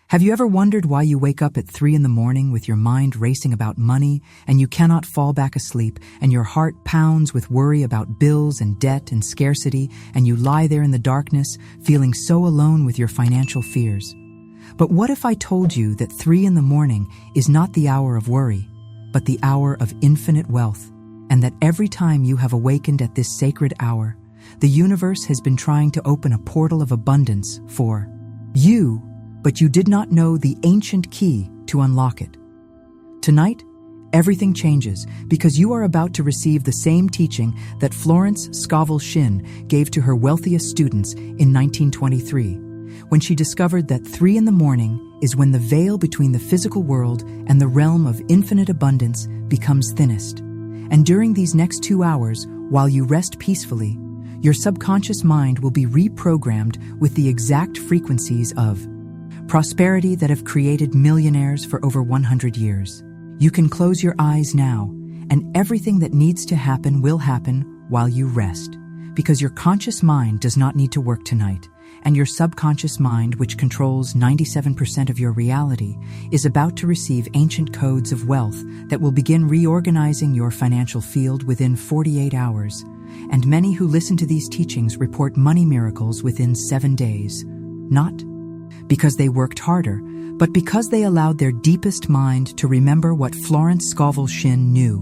Have you ever wondered why you wake up at 3 in the morning with your mind racing about money and you cannot fall back asleep and your heart pounds with worry about bills and debt and scarcity and you lie there in the darkness feeling so alone with your financial fears? But what if I told you that 3 in the morning is not the hour of worry, but the hour of infinite wealth, and that every time you have awakened at this sacred hour, the universe has been trying to open a portal of abundance for you, but you did not know the ancient key to unlock it. Tonight, everything changes because you are about to receive the same teaching that Florence Scovel Shinn gave to her wealthiest students in 1923, when she discovered that 3 in the morning is when the veil between the physical world and the realm of infinite abundance becomes thinnest. And during these next 2 hours, while you rest peacefully, your subconscious mind will be reprogrammed with the exact frequencies of prosperity that have created millionaires for over 100 years. You can close your eyes now, and everything that needs to happen will happen while you rest, because your conscious mind does not need to work tonight, and your subconscious mind, which controls 97% of your reality, is about to receive ancient codes of wealth that will begin reorganizing your financial field within 48 hours. And many who listen to these teachings report money miracles within 7 days, not because they worked harder, but because they allowed their deepest mind to remember what Florence Scovel Shinn knew,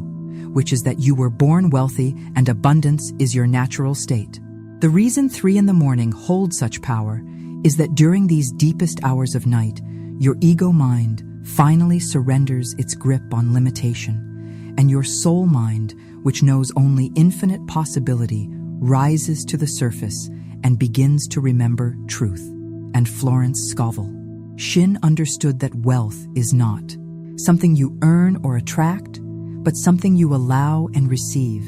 which is that you were born wealthy and abundance is your natural state. The reason 3 in the morning holds such power is that during these deepest hours of night, your ego mind finally surrenders its grip on limitation, and your soul mind, which knows only infinite possibility, rises to the surface and begins to remember truth. And Florence Scovel Shinn understood that wealth is not something you earn or attract, but something you allow and receive.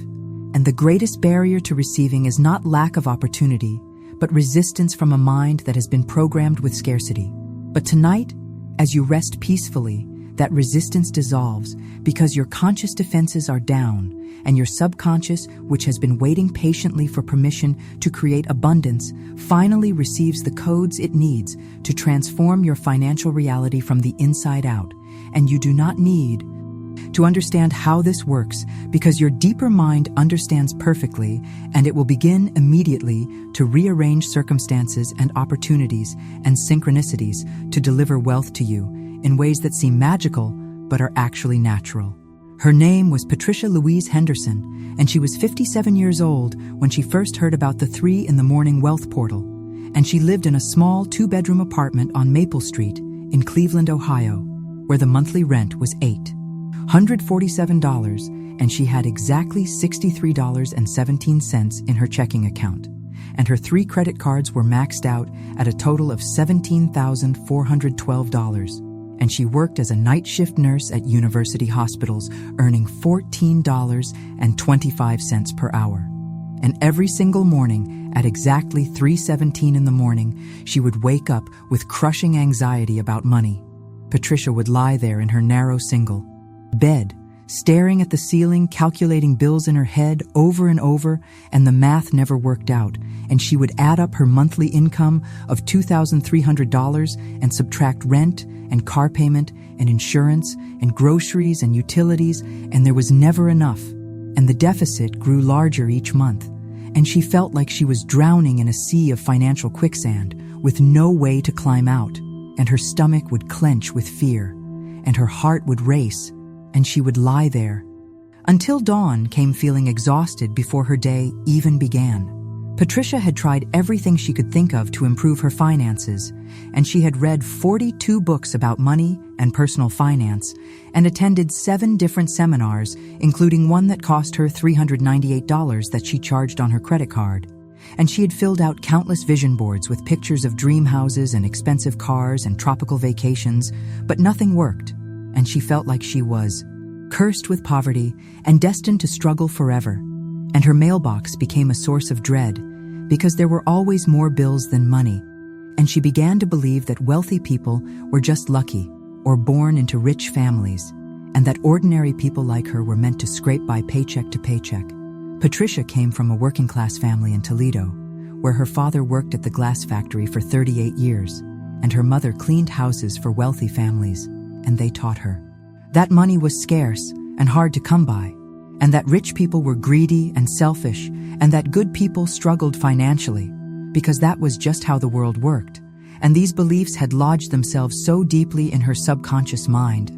And the greatest barrier to receiving is not lack of opportunity, but resistance from a mind that has been programmed with scarcity. But tonight, as you rest peacefully, that resistance dissolves because your conscious defenses are down, and your subconscious, which has been waiting patiently for permission to create abundance, finally receives the codes it needs to transform your financial reality from the inside out. And you do not need to understand how this works, because your deeper mind understands perfectly, and it will begin immediately to rearrange circumstances and opportunities and synchronicities to deliver wealth to you in ways that seem magical but are actually natural. Her name was Patricia Louise Henderson, and she was 57 years old when she first heard about the 3 in the morning wealth portal, and she lived in a small 2-bedroom apartment on Maple Street in Cleveland, Ohio, where the monthly rent was $847, and she had exactly $63.17 in her checking account, and her 3 credit cards were maxed out at a total of $17,412. And she worked as a night shift nurse at university hospitals, earning $14.25 per hour. And every single morning, at exactly 3:17 in the morning, she would wake up with crushing anxiety about money. Patricia would lie there in her narrow single bed, staring at the ceiling, calculating bills in her head over and over, and the math never worked out, and she would add up her monthly income of $2,300 and subtract rent and car payment and insurance and groceries and utilities, and there was never enough, and the deficit grew larger each month, and she felt like she was drowning in a sea of financial quicksand with no way to climb out, and her stomach would clench with fear, and her heart would race, and she would lie there until dawn came, feeling exhausted before her day even began. Patricia had tried everything she could think of to improve her finances, and she had read 42 books about money and personal finance and attended 7 different seminars, including one that cost her $398 that she charged on her credit card. And she had filled out countless vision boards with pictures of dream houses and expensive cars and tropical vacations, but nothing worked, and she felt like she was cursed with poverty and destined to struggle forever. And her mailbox became a source of dread because there were always more bills than money, and she began to believe that wealthy people were just lucky or born into rich families, and that ordinary people like her were meant to scrape by paycheck to paycheck. Patricia came from a working-class family in Toledo, where her father worked at the glass factory for 38 years, and her mother cleaned houses for wealthy families, and they taught her that money was scarce and hard to come by, and that rich people were greedy and selfish, and that good people struggled financially, because that was just how the world worked. And these beliefs had lodged themselves so deeply in her subconscious mind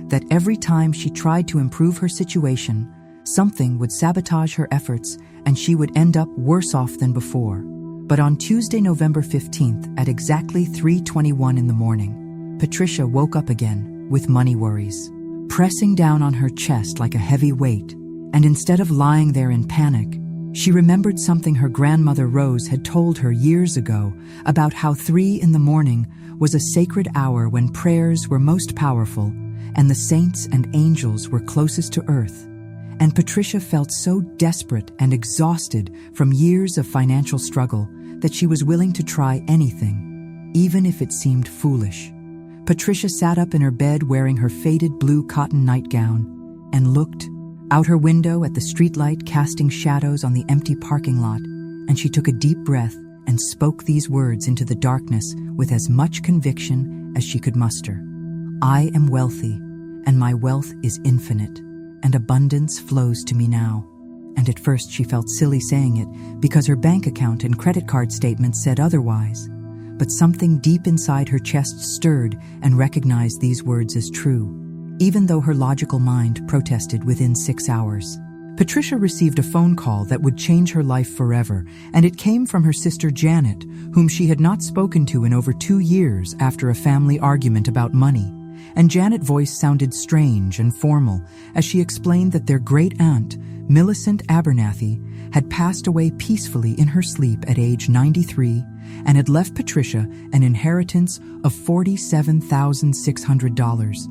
that every time she tried to improve her situation, something would sabotage her efforts and she would end up worse off than before. But on Tuesday, November 15th, at exactly 3:21 in the morning, Patricia woke up again with money worries, pressing down on her chest like a heavy weight. And instead of lying there in panic, she remembered something her grandmother Rose had told her years ago about how 3 in the morning was a sacred hour when prayers were most powerful and the saints and angels were closest to earth. And Patricia felt so desperate and exhausted from years of financial struggle that she was willing to try anything, even if it seemed foolish. Patricia sat up in her bed wearing her faded blue cotton nightgown and looked out her window at the streetlight casting shadows on the empty parking lot, and she took a deep breath and spoke these words into the darkness with as much conviction as she could muster. I am wealthy, and my wealth is infinite, and abundance flows to me now. And at first she felt silly saying it because her bank account and credit card statements said otherwise. But something deep inside her chest stirred and recognized these words as true, even though her logical mind protested within 6 hours. Patricia received a phone call that would change her life forever, and it came from her sister Janet, whom she had not spoken to in over 2 years after a family argument about money. And Janet's voice sounded strange and formal as she explained that their great-aunt, Millicent Abernathy, had passed away peacefully in her sleep at age 93 and had left Patricia an inheritance of $47,600.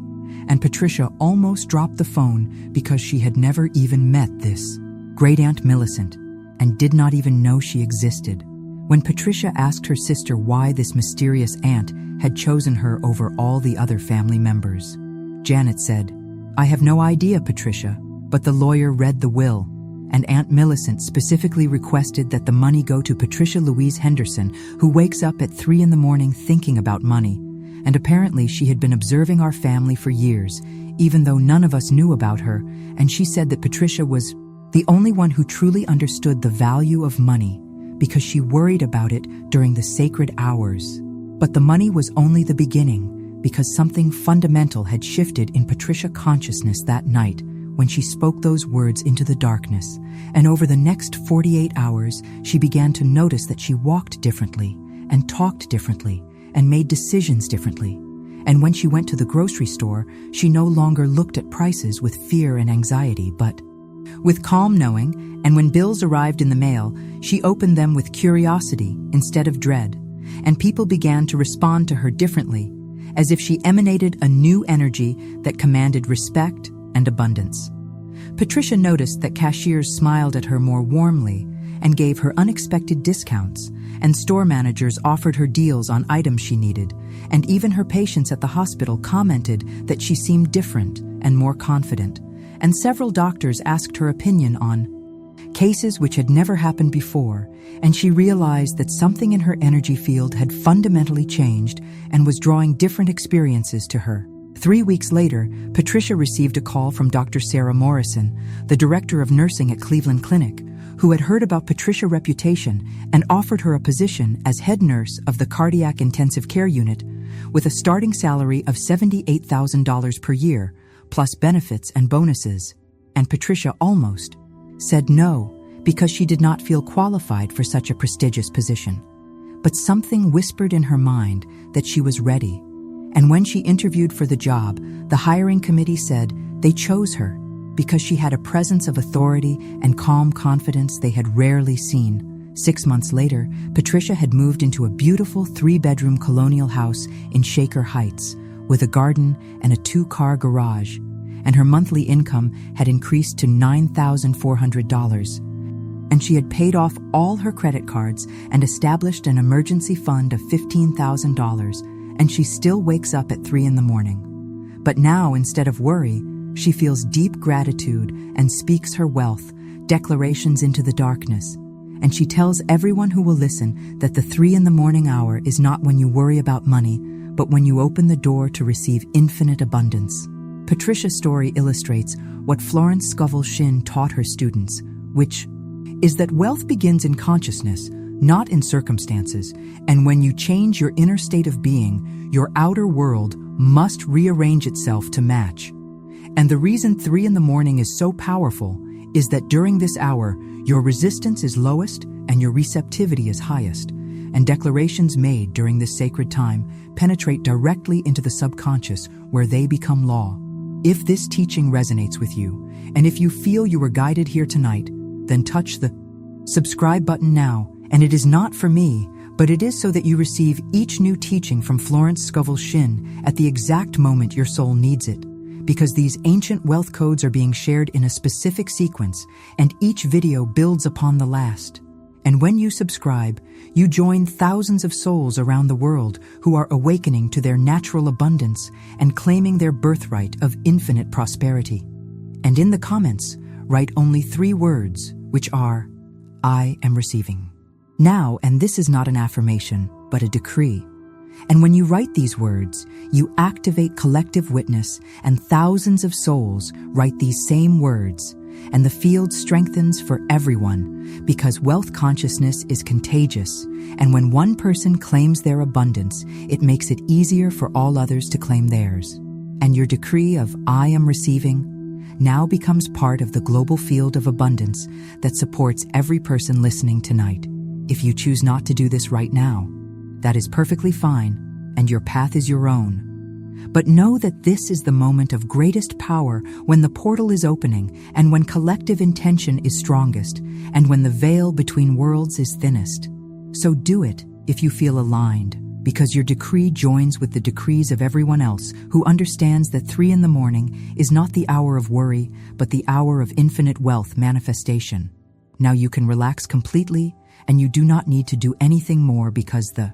And Patricia almost dropped the phone because she had never even met this great-aunt Millicent and did not even know she existed. When Patricia asked her sister why this mysterious aunt had chosen her over all the other family members, Janet said, I have no idea, Patricia, but the lawyer read the will, and Aunt Millicent specifically requested that the money go to Patricia Louise Henderson, who wakes up at 3 in the morning thinking about money. And apparently she had been observing our family for years, even though none of us knew about her, and she said that Patricia was the only one who truly understood the value of money because she worried about it during the sacred hours. But the money was only the beginning, because something fundamental had shifted in Patricia's consciousness that night when she spoke those words into the darkness. And over the next 48 hours, she began to notice that she walked differently and talked differently and made decisions differently. And when she went to the grocery store, she no longer looked at prices with fear and anxiety, but with calm knowing. And when bills arrived in the mail, she opened them with curiosity instead of dread. And people began to respond to her differently, as if she emanated a new energy that commanded respect and abundance. Patricia noticed that cashiers smiled at her more warmly and gave her unexpected discounts, and store managers offered her deals on items she needed, and even her patients at the hospital commented that she seemed different and more confident, and several doctors asked her opinion on cases which had never happened before, and she realized that something in her energy field had fundamentally changed and was drawing different experiences to her. 3 weeks later, Patricia received a call from Dr. Sarah Morrison, the director of nursing at Cleveland Clinic, who had heard about Patricia's reputation and offered her a position as head nurse of the cardiac intensive care unit with a starting salary of $78,000 per year, plus benefits and bonuses. And Patricia almost said no because she did not feel qualified for such a prestigious position. But something whispered in her mind that she was ready. And when she interviewed for the job, the hiring committee said they chose her because she had a presence of authority and calm confidence they had rarely seen. 6 months later, Patricia had moved into a beautiful 3-bedroom colonial house in Shaker Heights with a garden and a 2-car garage, and her monthly income had increased to $9,400. And she had paid off all her credit cards and established an emergency fund of $15,000, and she still wakes up at 3 in the morning. But now, instead of worry, she feels deep gratitude and speaks her wealth declarations into the darkness. and she tells everyone who will listen that the 3 in the morning hour is not when you worry about money, but when you open the door to receive infinite abundance. Patricia's story illustrates what Florence Scovel Shinn taught her students, which is that wealth begins in consciousness, not in circumstances, and when you change your inner state of being, your outer world must rearrange itself to match. And the reason 3 in the morning is so powerful is that during this hour, your resistance is lowest and your receptivity is highest, and declarations made during this sacred time penetrate directly into the subconscious where they become law. If this teaching resonates with you, and if you feel you were guided here tonight, then touch the subscribe button now. And it is not for me, but it is so that you receive each new teaching from Florence Scovel Shinn at the exact moment your soul needs it. Because these ancient wealth codes are being shared in a specific sequence, and each video builds upon the last. And when you subscribe, you join thousands of souls around the world who are awakening to their natural abundance and claiming their birthright of infinite prosperity. And in the comments, write only 3 words, which are, I am receiving. Now, and this is not an affirmation, but a decree. And when you write these words, you activate collective witness, and thousands of souls write these same words, and the field strengthens for everyone, because wealth consciousness is contagious, and when one person claims their abundance, it makes it easier for all others to claim theirs. And your decree of I am receiving now becomes part of the global field of abundance that supports every person listening tonight. If you choose not to do this right now, that is perfectly fine, and your path is your own. But know that this is the moment of greatest power, when the portal is opening, and when collective intention is strongest, and when the veil between worlds is thinnest. So do it if you feel aligned, because your decree joins with the decrees of everyone else who understands that 3 in the morning is not the hour of worry, but the hour of infinite wealth manifestation. Now you can relax completely, and you do not need to do anything more, because the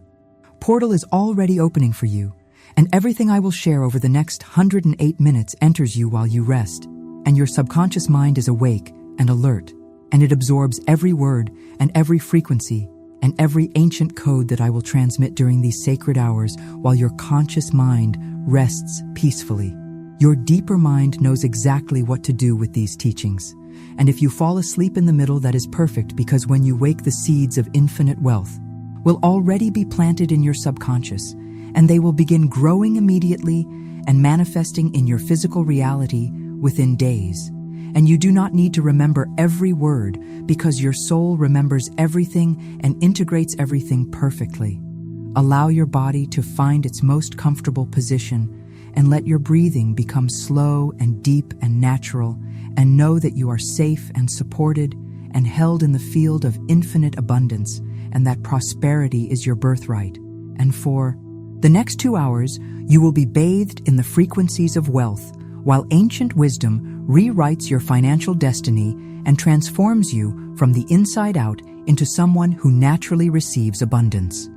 portal is already opening for you, and everything I will share over the next 108 minutes enters you while you rest, and your subconscious mind is awake and alert, and it absorbs every word and every frequency and every ancient code that I will transmit during these sacred hours while your conscious mind rests peacefully. Your deeper mind knows exactly what to do with these teachings. And if you fall asleep in the middle, that is perfect, because when you wake, the seeds of infinite wealth will already be planted in your subconscious, and they will begin growing immediately and manifesting in your physical reality within days. And you do not need to remember every word, because your soul remembers everything and integrates everything perfectly. Allow your body to find its most comfortable position, and let your breathing become slow and deep and natural, and know that you are safe and supported and held in the field of infinite abundance, and that prosperity is your birthright. And for the next 2 hours, you will be bathed in the frequencies of wealth, while ancient wisdom rewrites your financial destiny and transforms you from the inside out into someone who naturally receives abundance.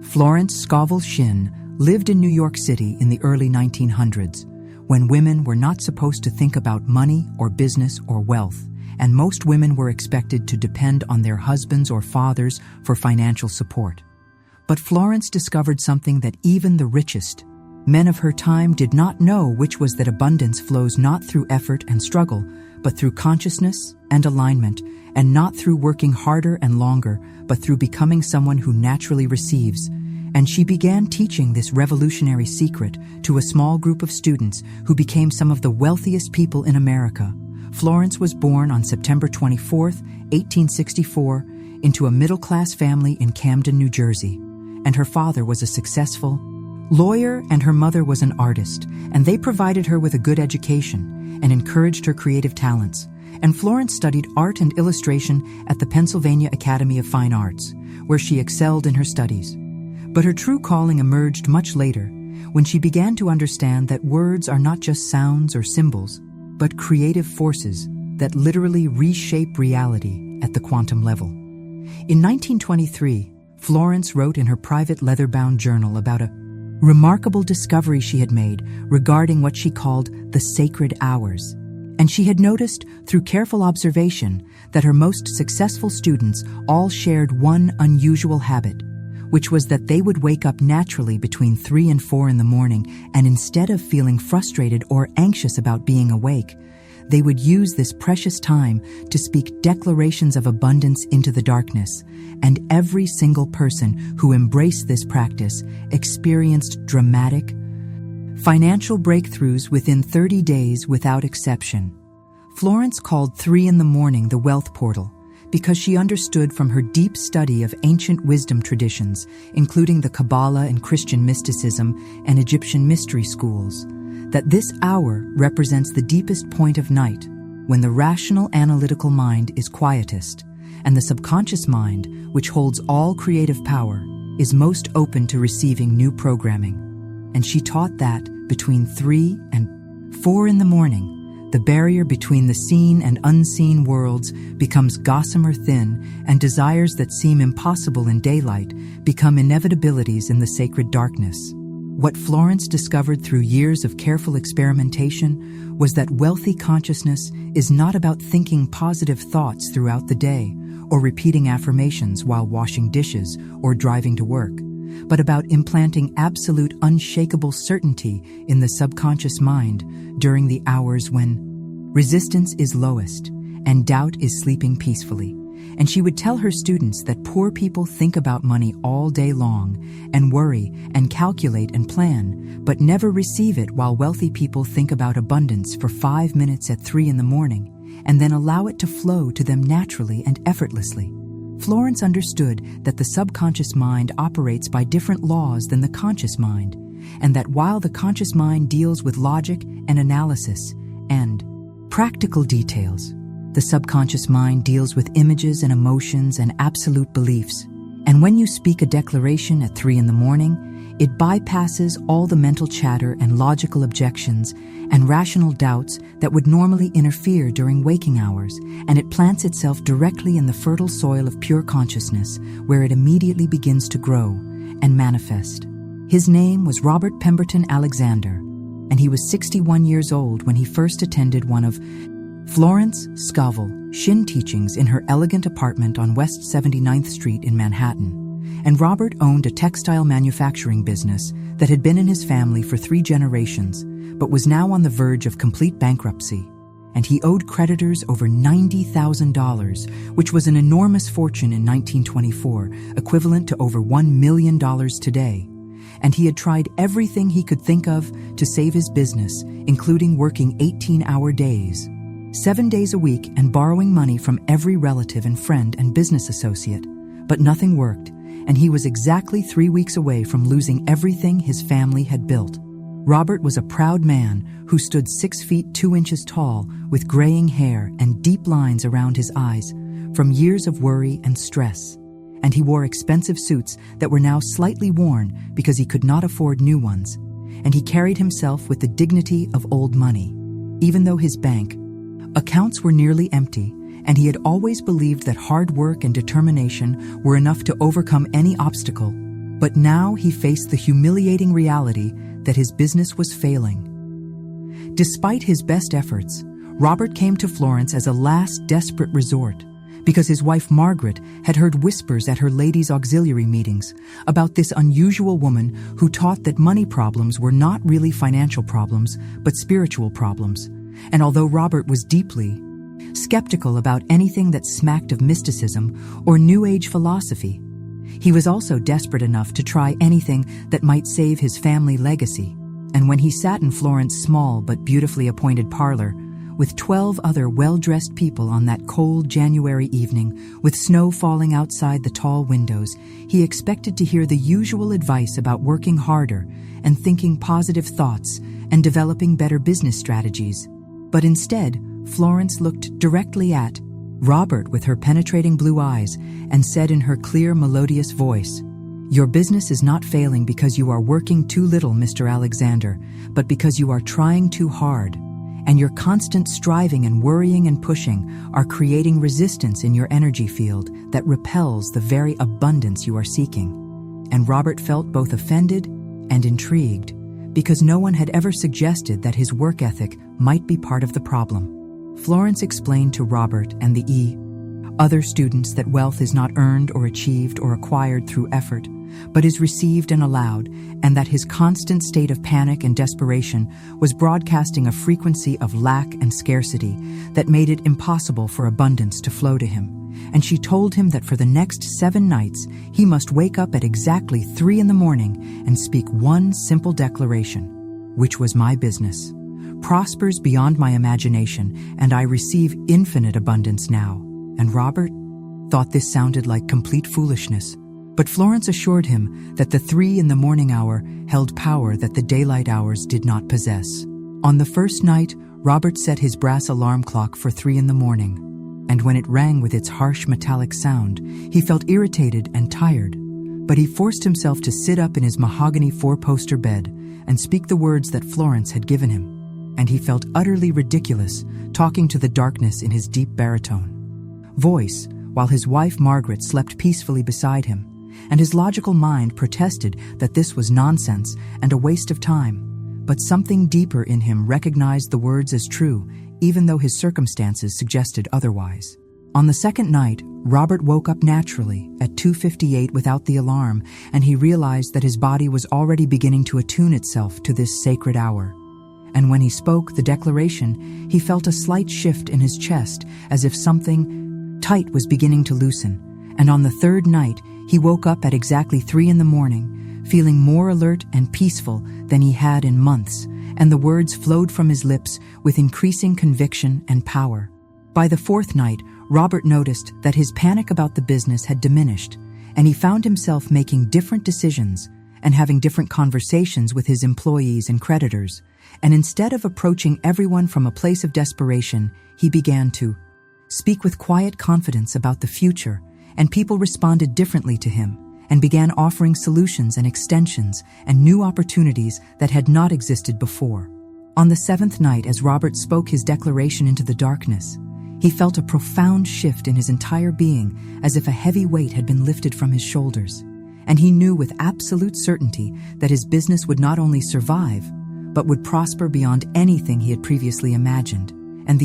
Florence Scovel Shinn lived in New York City in the early 1900s, when women were not supposed to think about money or business or wealth, and most women were expected to depend on their husbands or fathers for financial support. But Florence discovered something that even the richest men of her time did not know, which was that abundance flows not through effort and struggle, but through consciousness and alignment, and not through working harder and longer, but through becoming someone who naturally receives. And she began teaching this revolutionary secret to a small group of students who became some of the wealthiest people in America. Florence was born on September 24, 1864, into a middle-class family in Camden, New Jersey. And her father was a successful lawyer, and her mother was an artist, and they provided her with a good education and encouraged her creative talents. And Florence studied art and illustration at the Pennsylvania Academy of Fine Arts, where she excelled in her studies. But her true calling emerged much later, when she began to understand that words are not just sounds or symbols, but creative forces that literally reshape reality at the quantum level. In 1923, Florence wrote in her private leather-bound journal about a remarkable discovery she had made regarding what she called the sacred hours. And she had noticed, through careful observation, that her most successful students all shared one unusual habit, which was that they would wake up naturally between 3 and 4 in the morning, and instead of feeling frustrated or anxious about being awake, they would use this precious time to speak declarations of abundance into the darkness. And every single person who embraced this practice experienced dramatic, financial breakthroughs within 30 days without exception. Florence called 3 in the morning the wealth portal because she understood from her deep study of ancient wisdom traditions, including the Kabbalah and Christian mysticism and Egyptian mystery schools, that this hour represents the deepest point of night, when the rational analytical mind is quietest, and the subconscious mind, which holds all creative power, is most open to receiving new programming. And she taught that between 3 and 4 in the morning, the barrier between the seen and unseen worlds becomes gossamer thin, and desires that seem impossible in daylight become inevitabilities in the sacred darkness. What Florence discovered through years of careful experimentation was that wealthy consciousness is not about thinking positive thoughts throughout the day or repeating affirmations while washing dishes or driving to work, but about implanting absolute unshakable certainty in the subconscious mind during the hours when resistance is lowest and doubt is sleeping peacefully. And she would tell her students that poor people think about money all day long and worry and calculate and plan, but never receive it, while wealthy people think about abundance for 5 minutes at 3 in the morning and then allow it to flow to them naturally and effortlessly. Florence understood that the subconscious mind operates by different laws than the conscious mind, and that while the conscious mind deals with logic and analysis and practical details, the subconscious mind deals with images and emotions and absolute beliefs. And when you speak a declaration at 3 in the morning, it bypasses all the mental chatter and logical objections and rational doubts that would normally interfere during waking hours, and it plants itself directly in the fertile soil of pure consciousness, where it immediately begins to grow and manifest. His name was Robert Pemberton Alexander, and he was 61 years old when he first attended one of Florence Scovel Shinn teachings in her elegant apartment on West 79th Street in Manhattan. And Robert owned a textile manufacturing business that had been in his family for 3 generations, but was now on the verge of complete bankruptcy. And he owed creditors over $90,000, which was an enormous fortune in 1924, equivalent to over $1 million today. And he had tried everything he could think of to save his business, including working 18-hour days, 7 days a week, and borrowing money from every relative and friend and business associate. But nothing worked, and he was exactly 3 weeks away from losing everything his family had built. Robert was a proud man who stood 6 feet 2 inches tall, with graying hair and deep lines around his eyes from years of worry and stress. And he wore expensive suits that were now slightly worn because he could not afford new ones. And he carried himself with the dignity of old money, even though his bank accounts were nearly empty, and he had always believed that hard work and determination were enough to overcome any obstacle. But now he faced the humiliating reality that his business was failing. Despite his best efforts, Robert came to Florence as a last desperate resort, because his wife Margaret had heard whispers at her ladies' auxiliary meetings about this unusual woman who taught that money problems were not really financial problems, but spiritual problems. And although Robert was deeply skeptical about anything that smacked of mysticism or New Age philosophy, he was also desperate enough to try anything that might save his family legacy. And when he sat in Florence's small but beautifully appointed parlor, with 12 other well-dressed people on that cold January evening, with snow falling outside the tall windows, he expected to hear the usual advice about working harder and thinking positive thoughts and developing better business strategies. But instead, Florence looked directly at Robert with her penetrating blue eyes and said in her clear, melodious voice, "Your business is not failing because you are working too little, Mr. Alexander, but because you are trying too hard. And your constant striving and worrying and pushing are creating resistance in your energy field that repels the very abundance you are seeking." And Robert felt both offended and intrigued, because no one had ever suggested that his work ethic might be part of the problem. Florence explained to Robert and the other students that wealth is not earned or achieved or acquired through effort, but is received and allowed, and that his constant state of panic and desperation was broadcasting a frequency of lack and scarcity that made it impossible for abundance to flow to him. And she told him that for the next 7 nights he must wake up at exactly 3 in the morning and speak one simple declaration, which was my business prospers beyond my imagination, and I receive infinite abundance now. And Robert thought this sounded like complete foolishness, but Florence assured him that the 3 in the morning hour held power that the daylight hours did not possess. On the first night, Robert set his brass alarm clock for 3 in the morning, and when it rang with its harsh metallic sound, he felt irritated and tired, but he forced himself to sit up in his mahogany 4-poster bed and speak the words that Florence had given him, and he felt utterly ridiculous talking to the darkness in his deep baritone voice, while his wife Margaret slept peacefully beside him, and his logical mind protested that this was nonsense and a waste of time. But something deeper in him recognized the words as true, even though his circumstances suggested otherwise. On the second night, Robert woke up naturally at 2:58 without the alarm, and he realized that his body was already beginning to attune itself to this sacred hour. And when he spoke the declaration, he felt a slight shift in his chest, as if something tight was beginning to loosen. And on the third night, he woke up at exactly 3 in the morning, feeling more alert and peaceful than he had in months, and the words flowed from his lips with increasing conviction and power. By the 4th night, Robert noticed that his panic about the business had diminished, and he found himself making different decisions and having different conversations with his employees and creditors. And instead of approaching everyone from a place of desperation, he began to speak with quiet confidence about the future, and people responded differently to him and began offering solutions and extensions and new opportunities that had not existed before. On the 7th night, as Robert spoke his declaration into the darkness, he felt a profound shift in his entire being, as if a heavy weight had been lifted from his shoulders. And he knew with absolute certainty that his business would not only survive, but would prosper beyond anything he had previously imagined. And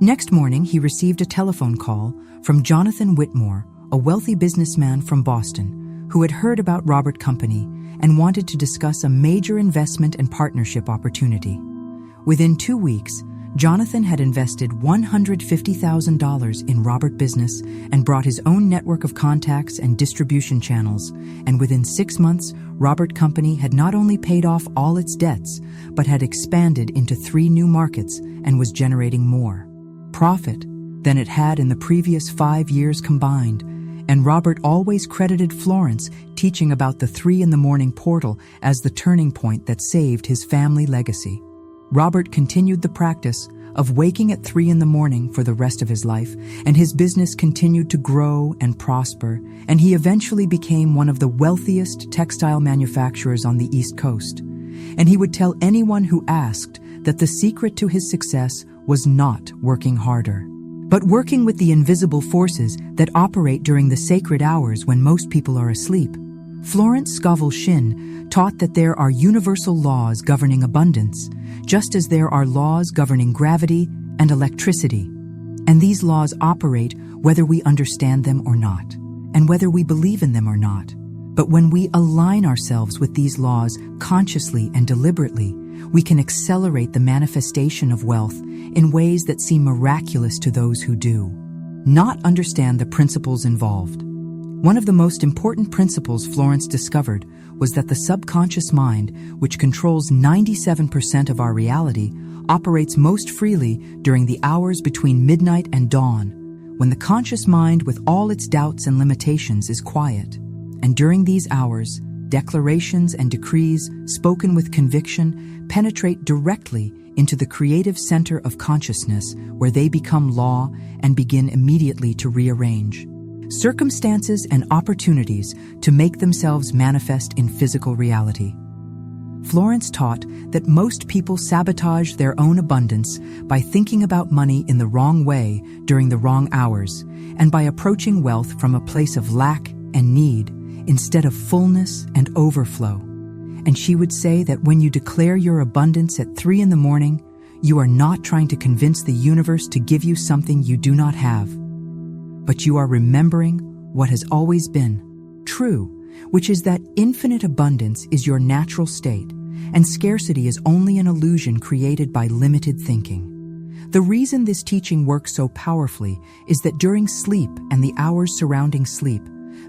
next morning, he received a telephone call from Jonathan Whitmore, a wealthy businessman from Boston, who had heard about Robert Company and wanted to discuss a major investment and partnership opportunity. Within 2 weeks, Jonathan had invested $150,000 in Robert business and brought his own network of contacts and distribution channels, and within 6 months, Robert Company had not only paid off all its debts, but had expanded into 3 new markets and was generating more profit than it had in the previous 5 years combined. And Robert always credited Florence teaching about the 3 in the morning portal as the turning point that saved his family legacy. Robert continued the practice of waking at 3 in the morning for the rest of his life, and his business continued to grow and prosper, and he eventually became one of the wealthiest textile manufacturers on the East Coast. And he would tell anyone who asked that the secret to his success was not working harder, but working with the invisible forces that operate during the sacred hours when most people are asleep. Florence Scovel Shinn taught that there are universal laws governing abundance, just as there are laws governing gravity and electricity. And these laws operate whether we understand them or not, and whether we believe in them or not. But when we align ourselves with these laws consciously and deliberately, we can accelerate the manifestation of wealth in ways that seem miraculous to those who do not understand the principles involved. One of the most important principles Florence discovered was that the subconscious mind, which controls 97% of our reality, operates most freely during the hours between midnight and dawn, when the conscious mind, with all its doubts and limitations, is quiet. And during these hours, declarations and decrees spoken with conviction penetrate directly into the creative center of consciousness, where they become law and begin immediately to rearrange circumstances and opportunities to make themselves manifest in physical reality. Florence taught that most people sabotage their own abundance by thinking about money in the wrong way during the wrong hours, and by approaching wealth from a place of lack and need instead of fullness and overflow. And she would say that when you declare your abundance at 3 in the morning, You are not trying to convince the universe to give you something you do not have, but you are remembering what has always been true, which is that infinite abundance is your natural state, and scarcity is only an illusion created by limited thinking. The reason this teaching works so powerfully is that during sleep and the hours surrounding sleep,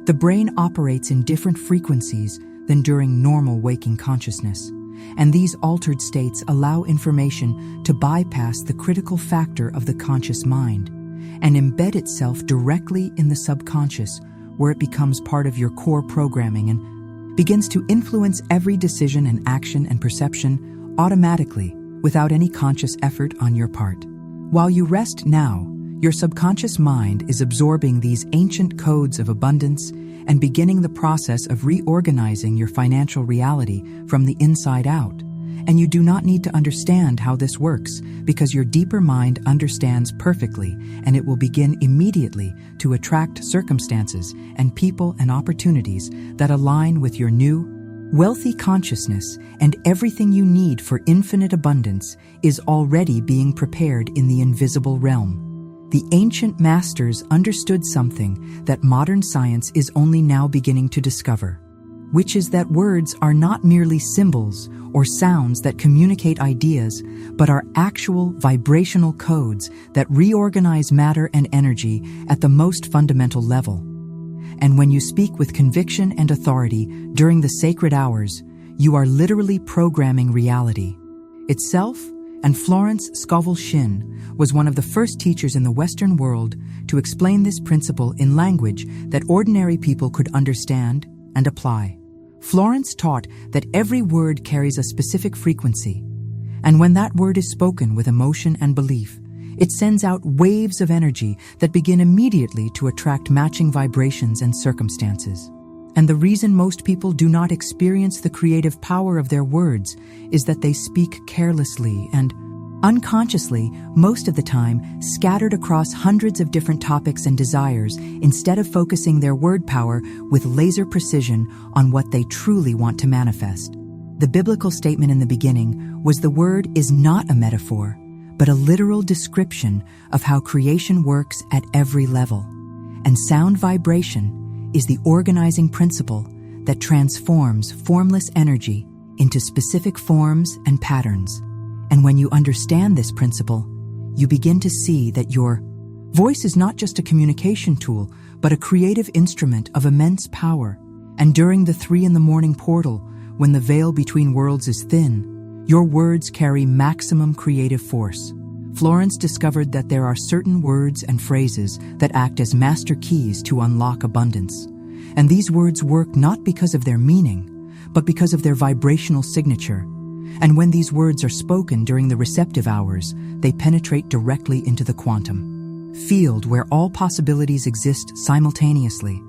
the brain operates in different frequencies than during normal waking consciousness, and these altered states allow information to bypass the critical factor of the conscious mind and embed itself directly in the subconscious, where it becomes part of your core programming and begins to influence every decision and action and perception automatically without any conscious effort on your part. While you rest now, your subconscious mind is absorbing these ancient codes of abundance and beginning the process of reorganizing your financial reality from the inside out. And you do not need to understand how this works, because your deeper mind understands perfectly, and it will begin immediately to attract circumstances and people and opportunities that align with your new, wealthy consciousness, and everything you need for infinite abundance is already being prepared in the invisible realm. The ancient masters understood something that modern science is only now beginning to discover, which is that words are not merely symbols or sounds that communicate ideas, but are actual vibrational codes that reorganize matter and energy at the most fundamental level. And when you speak with conviction and authority during the sacred hours, you are literally programming reality itself. And Florence Scovel Shinn was one of the first teachers in the Western world to explain this principle in language that ordinary people could understand and apply. Florence taught that every word carries a specific frequency, and when that word is spoken with emotion and belief, it sends out waves of energy that begin immediately to attract matching vibrations and circumstances. And the reason most people do not experience the creative power of their words is that they speak carelessly and unconsciously, most of the time scattered across hundreds of different topics and desires, instead of focusing their word power with laser precision on what they truly want to manifest. The biblical statement in the beginning was the word is not a metaphor, but a literal description of how creation works at every level. And sound vibration is the organizing principle that transforms formless energy into specific forms and patterns. And when you understand this principle, you begin to see that your voice is not just a communication tool, but a creative instrument of immense power. And during the 3 a.m. portal, when the veil between worlds is thin, your words carry maximum creative force. Florence discovered that there are certain words and phrases that act as master keys to unlock abundance. And these words work not because of their meaning, but because of their vibrational signature. And when these words are spoken during the receptive hours, they penetrate directly into the quantum field where all possibilities exist simultaneously,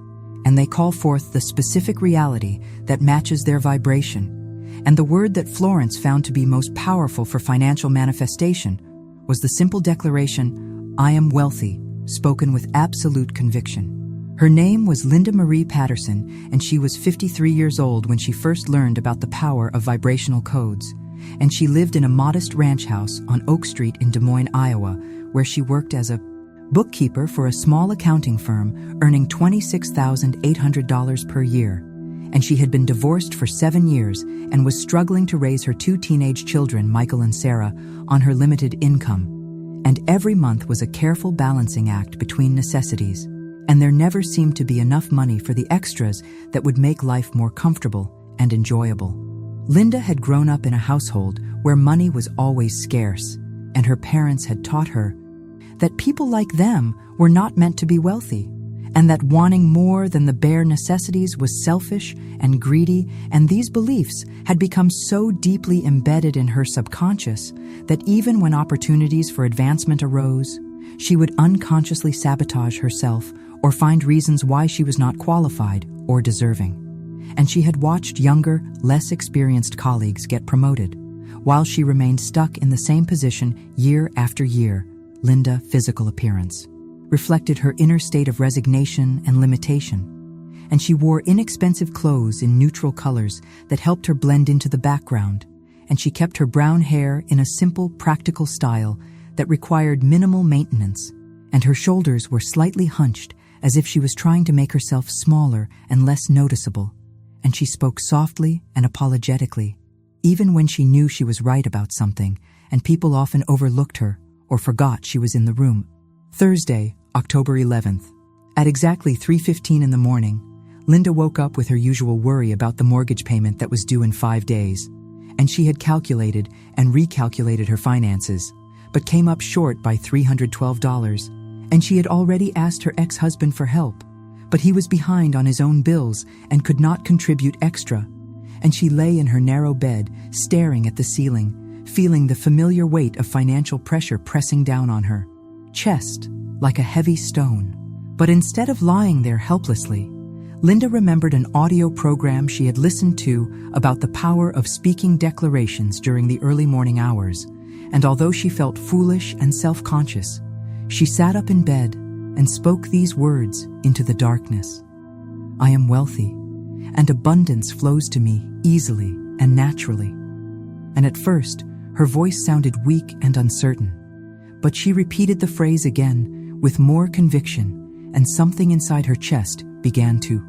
and they call forth the specific reality that matches their vibration. And the word that Florence found to be most powerful for financial manifestation was the simple declaration, "I am wealthy," spoken with absolute conviction. Her name was Linda Marie Patterson, and she was 53 years old when she first learned about the power of vibrational codes. And she lived in a modest ranch house on Oak Street in Des Moines, Iowa, where she worked as a bookkeeper for a small accounting firm, earning $26,800 per year. And she had been divorced for 7 years and was struggling to raise her 2 teenage children, Michael and Sarah, on her limited income. And every month was a careful balancing act between necessities, and there never seemed to be enough money for the extras that would make life more comfortable and enjoyable. Linda had grown up in a household where money was always scarce, and her parents had taught her that people like them were not meant to be wealthy, and that wanting more than the bare necessities was selfish and greedy, and these beliefs had become so deeply embedded in her subconscious that even when opportunities for advancement arose, she would unconsciously sabotage herself or find reasons why she was not qualified or deserving. And she had watched younger, less experienced colleagues get promoted, while she remained stuck in the same position year after year. Linda's physical appearance reflected her inner state of resignation and limitation, and she wore inexpensive clothes in neutral colors that helped her blend into the background, and she kept her brown hair in a simple, practical style that required minimal maintenance, and her shoulders were slightly hunched as if she was trying to make herself smaller and less noticeable, and she spoke softly and apologetically, even when she knew she was right about something, and people often overlooked her or forgot she was in the room. Thursday, October 11th. At exactly 3:15 in the morning, Linda woke up with her usual worry about the mortgage payment that was due in 5 days, and she had calculated and recalculated her finances, but came up short by $312, and she had already asked her ex-husband for help, but he was behind on his own bills and could not contribute extra, and she lay in her narrow bed, staring at the ceiling, feeling the familiar weight of financial pressure pressing down on her chest like a heavy stone. But instead of lying there helplessly, Linda remembered an audio program she had listened to about the power of speaking declarations during the early morning hours, and although she felt foolish and self-conscious, she sat up in bed and spoke these words into the darkness. I am wealthy, and abundance flows to me easily and naturally. And at first, her voice sounded weak and uncertain, but she repeated the phrase again with more conviction, and something inside her chest began to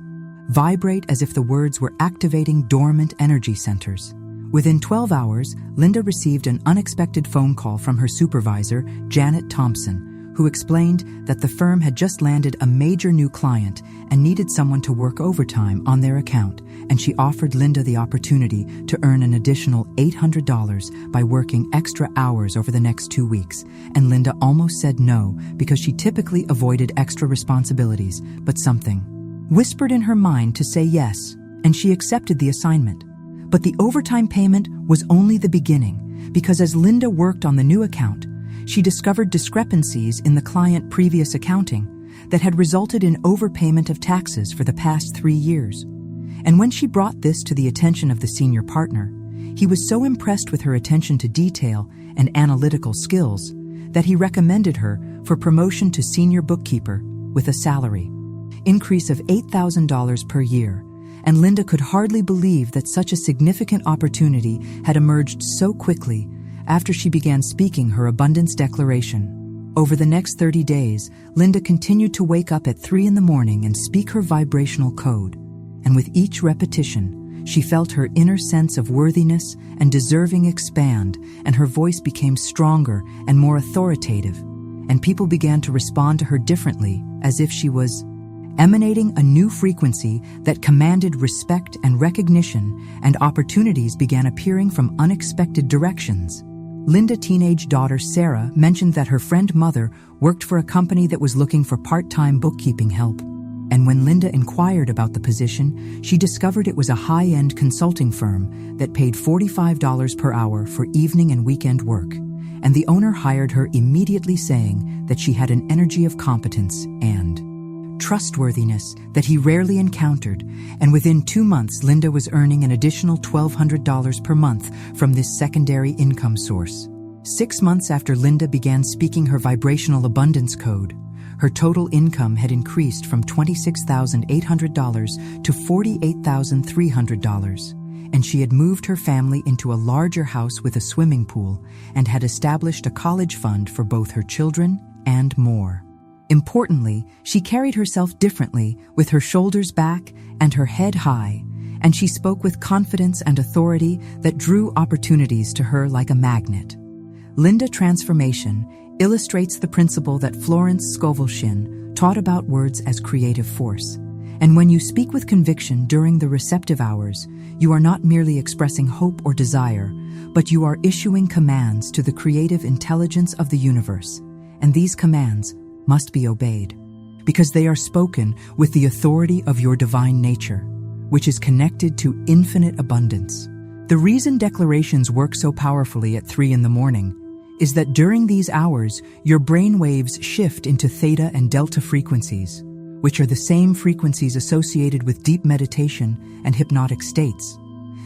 vibrate as if the words were activating dormant energy centers. Within 12 hours, Linda received an unexpected phone call from her supervisor, Janet Thompson, who explained that the firm had just landed a major new client and needed someone to work overtime on their account, and she offered Linda the opportunity to earn an additional $800 by working extra hours over the next 2 weeks, and Linda almost said no because she typically avoided extra responsibilities, but something whispered in her mind to say yes, and she accepted the assignment. But the overtime payment was only the beginning, because as Linda worked on the new account, she discovered discrepancies in the client's previous accounting that had resulted in overpayment of taxes for the past 3 years. And when she brought this to the attention of the senior partner, he was so impressed with her attention to detail and analytical skills that he recommended her for promotion to senior bookkeeper with a salary increase of $8,000 per year, and Linda could hardly believe that such a significant opportunity had emerged so quickly after she began speaking her abundance declaration. Over the next 30 days, Linda continued to wake up at 3 in the morning and speak her vibrational code, and with each repetition, she felt her inner sense of worthiness and deserving expand, and her voice became stronger and more authoritative, and people began to respond to her differently, as if she was emanating a new frequency that commanded respect and recognition, and opportunities began appearing from unexpected directions. Linda's teenage daughter Sarah mentioned that her friend mother worked for a company that was looking for part-time bookkeeping help, and when Linda inquired about the position, she discovered it was a high-end consulting firm that paid $45 per hour for evening and weekend work, and the owner hired her immediately, saying that she had an energy of competence and trustworthiness that he rarely encountered, and within 2 months Linda was earning an additional $1,200 per month from this secondary income source. 6 months after Linda began speaking her vibrational abundance code, her total income had increased from $26,800 to $48,300, and she had moved her family into a larger house with a swimming pool and had established a college fund for both her children and more. Importantly, she carried herself differently, with her shoulders back and her head high, and she spoke with confidence and authority that drew opportunities to her like a magnet. Linda Transformation illustrates the principle that Florence Scovel Shinn taught about words as creative force. And when you speak with conviction during the receptive hours, you are not merely expressing hope or desire, but you are issuing commands to the creative intelligence of the universe. And these commands must be obeyed, because they are spoken with the authority of your divine nature, which is connected to infinite abundance. The reason declarations work so powerfully at 3 in the morning is that during these hours, your brain waves shift into theta and delta frequencies, which are the same frequencies associated with deep meditation and hypnotic states.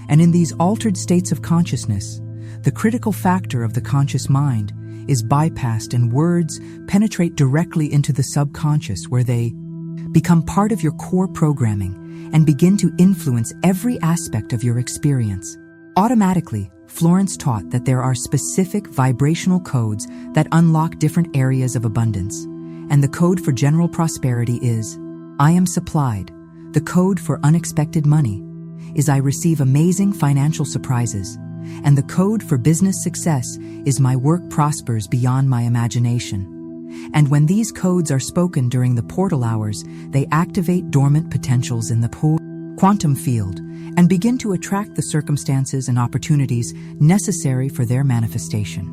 And in these altered states of consciousness, the critical factor of the conscious mind is bypassed, and words penetrate directly into the subconscious, where they become part of your core programming and begin to influence every aspect of your experience. Automatically, Florence taught that there are specific vibrational codes that unlock different areas of abundance. And the code for general prosperity is, I am supplied. The code for unexpected money is, I receive amazing financial surprises. And the code for business success is, my work prospers beyond my imagination. And when these codes are spoken during the portal hours, they activate dormant potentials in the quantum field and begin to attract the circumstances and opportunities necessary for their manifestation.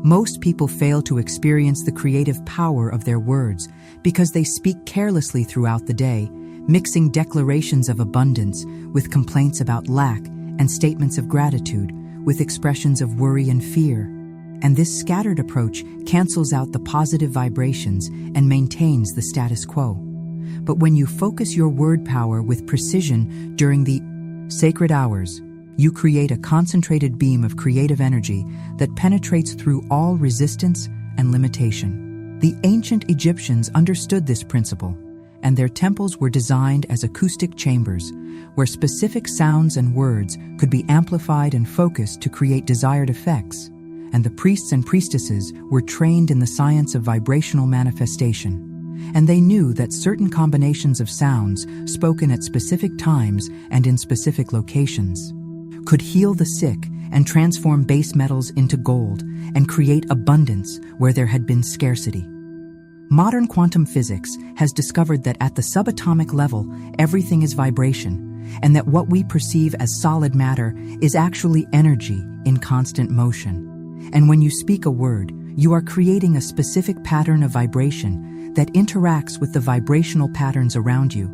Most people fail to experience the creative power of their words because they speak carelessly throughout the day, mixing declarations of abundance with complaints about lack and statements of gratitude with expressions of worry and fear. And this scattered approach cancels out the positive vibrations and maintains the status quo. But when you focus your word power with precision during the sacred hours, you create a concentrated beam of creative energy that penetrates through all resistance and limitation. The ancient Egyptians understood this principle, and their temples were designed as acoustic chambers where specific sounds and words could be amplified and focused to create desired effects. And the priests and priestesses were trained in the science of vibrational manifestation. And they knew that certain combinations of sounds spoken at specific times and in specific locations could heal the sick and transform base metals into gold and create abundance where there had been scarcity. Modern quantum physics has discovered that at the subatomic level, everything is vibration, and that what we perceive as solid matter is actually energy in constant motion. And when you speak a word, you are creating a specific pattern of vibration that interacts with the vibrational patterns around you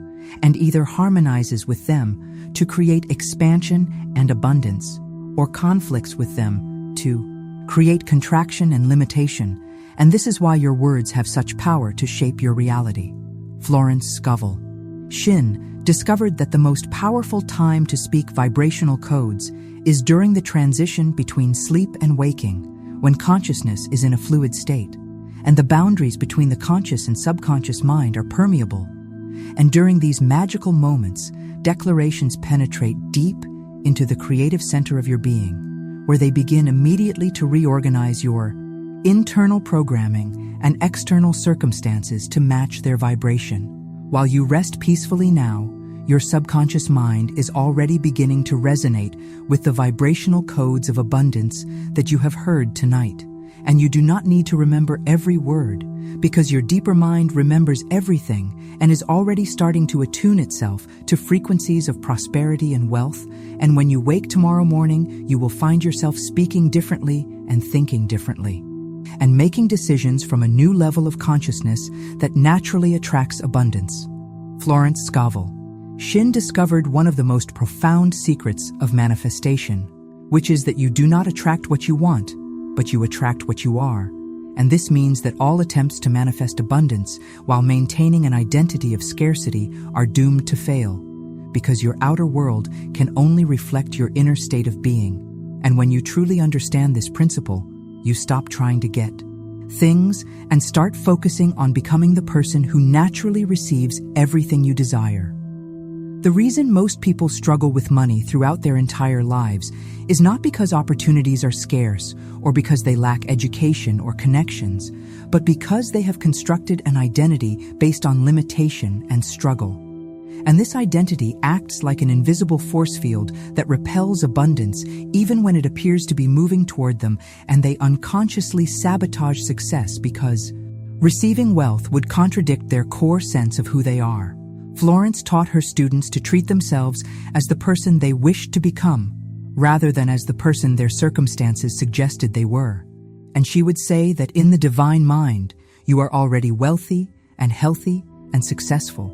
and either harmonizes with them to create expansion and abundance, or conflicts with them to create contraction and limitation. And this is why your words have such power to shape your reality. Florence Scovel Shinn discovered that the most powerful time to speak vibrational codes is during the transition between sleep and waking, when consciousness is in a fluid state, and the boundaries between the conscious and subconscious mind are permeable. And during these magical moments, declarations penetrate deep into the creative center of your being, where they begin immediately to reorganize your internal programming and external circumstances to match their vibration. While you rest peacefully now, your subconscious mind is already beginning to resonate with the vibrational codes of abundance that you have heard tonight. And you do not need to remember every word, because your deeper mind remembers everything and is already starting to attune itself to frequencies of prosperity and wealth. And when you wake tomorrow morning, you will find yourself speaking differently and thinking differently, and making decisions from a new level of consciousness that naturally attracts abundance. Florence Scovel Shinn discovered one of the most profound secrets of manifestation, which is that you do not attract what you want, but you attract what you are. And this means that all attempts to manifest abundance while maintaining an identity of scarcity are doomed to fail, because your outer world can only reflect your inner state of being. And when you truly understand this principle, you stop trying to get things and start focusing on becoming the person who naturally receives everything you desire. The reason most people struggle with money throughout their entire lives is not because opportunities are scarce or because they lack education or connections, but because they have constructed an identity based on limitation and struggle. And this identity acts like an invisible force field that repels abundance even when it appears to be moving toward them, and they unconsciously sabotage success because receiving wealth would contradict their core sense of who they are. Florence taught her students to treat themselves as the person they wished to become, rather than as the person their circumstances suggested they were. And she would say that in the divine mind, you are already wealthy and healthy and successful,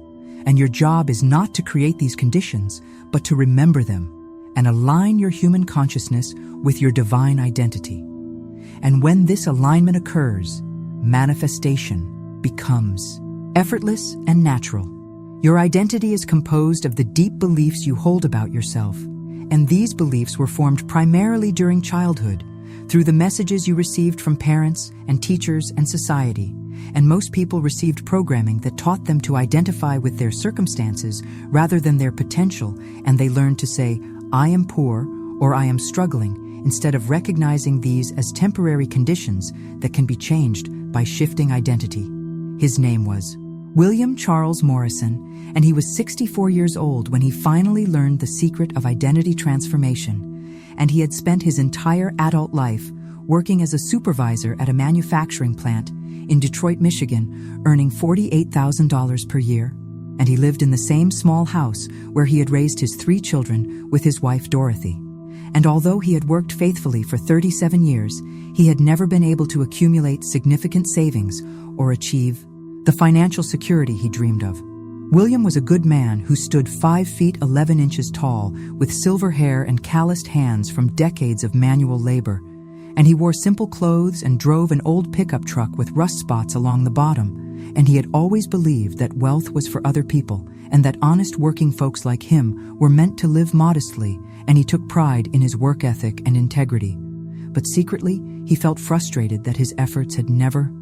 and your job is not to create these conditions, but to remember them and align your human consciousness with your divine identity. And when this alignment occurs, manifestation becomes effortless and natural. Your identity is composed of the deep beliefs you hold about yourself, and these beliefs were formed primarily during childhood, through the messages you received from parents and teachers and society. And most people received programming that taught them to identify with their circumstances rather than their potential, and they learned to say, I am poor, or I am struggling, instead of recognizing these as temporary conditions that can be changed by shifting identity. His name was William Charles Morrison, and he was 64 years old when he finally learned the secret of identity transformation, and he had spent his entire adult life working as a supervisor at a manufacturing plant in Detroit, Michigan, earning $48,000 per year. And he lived in the same small house where he had raised his 3 children with his wife Dorothy. And although he had worked faithfully for 37 years, he had never been able to accumulate significant savings or achieve the financial security he dreamed of. William was a good man who stood 5 feet 11 inches tall, with silver hair and calloused hands from decades of manual labor. And he wore simple clothes and drove an old pickup truck with rust spots along the bottom. And he had always believed that wealth was for other people, and that honest working folks like him were meant to live modestly, and he took pride in his work ethic and integrity. But secretly, he felt frustrated that his efforts had never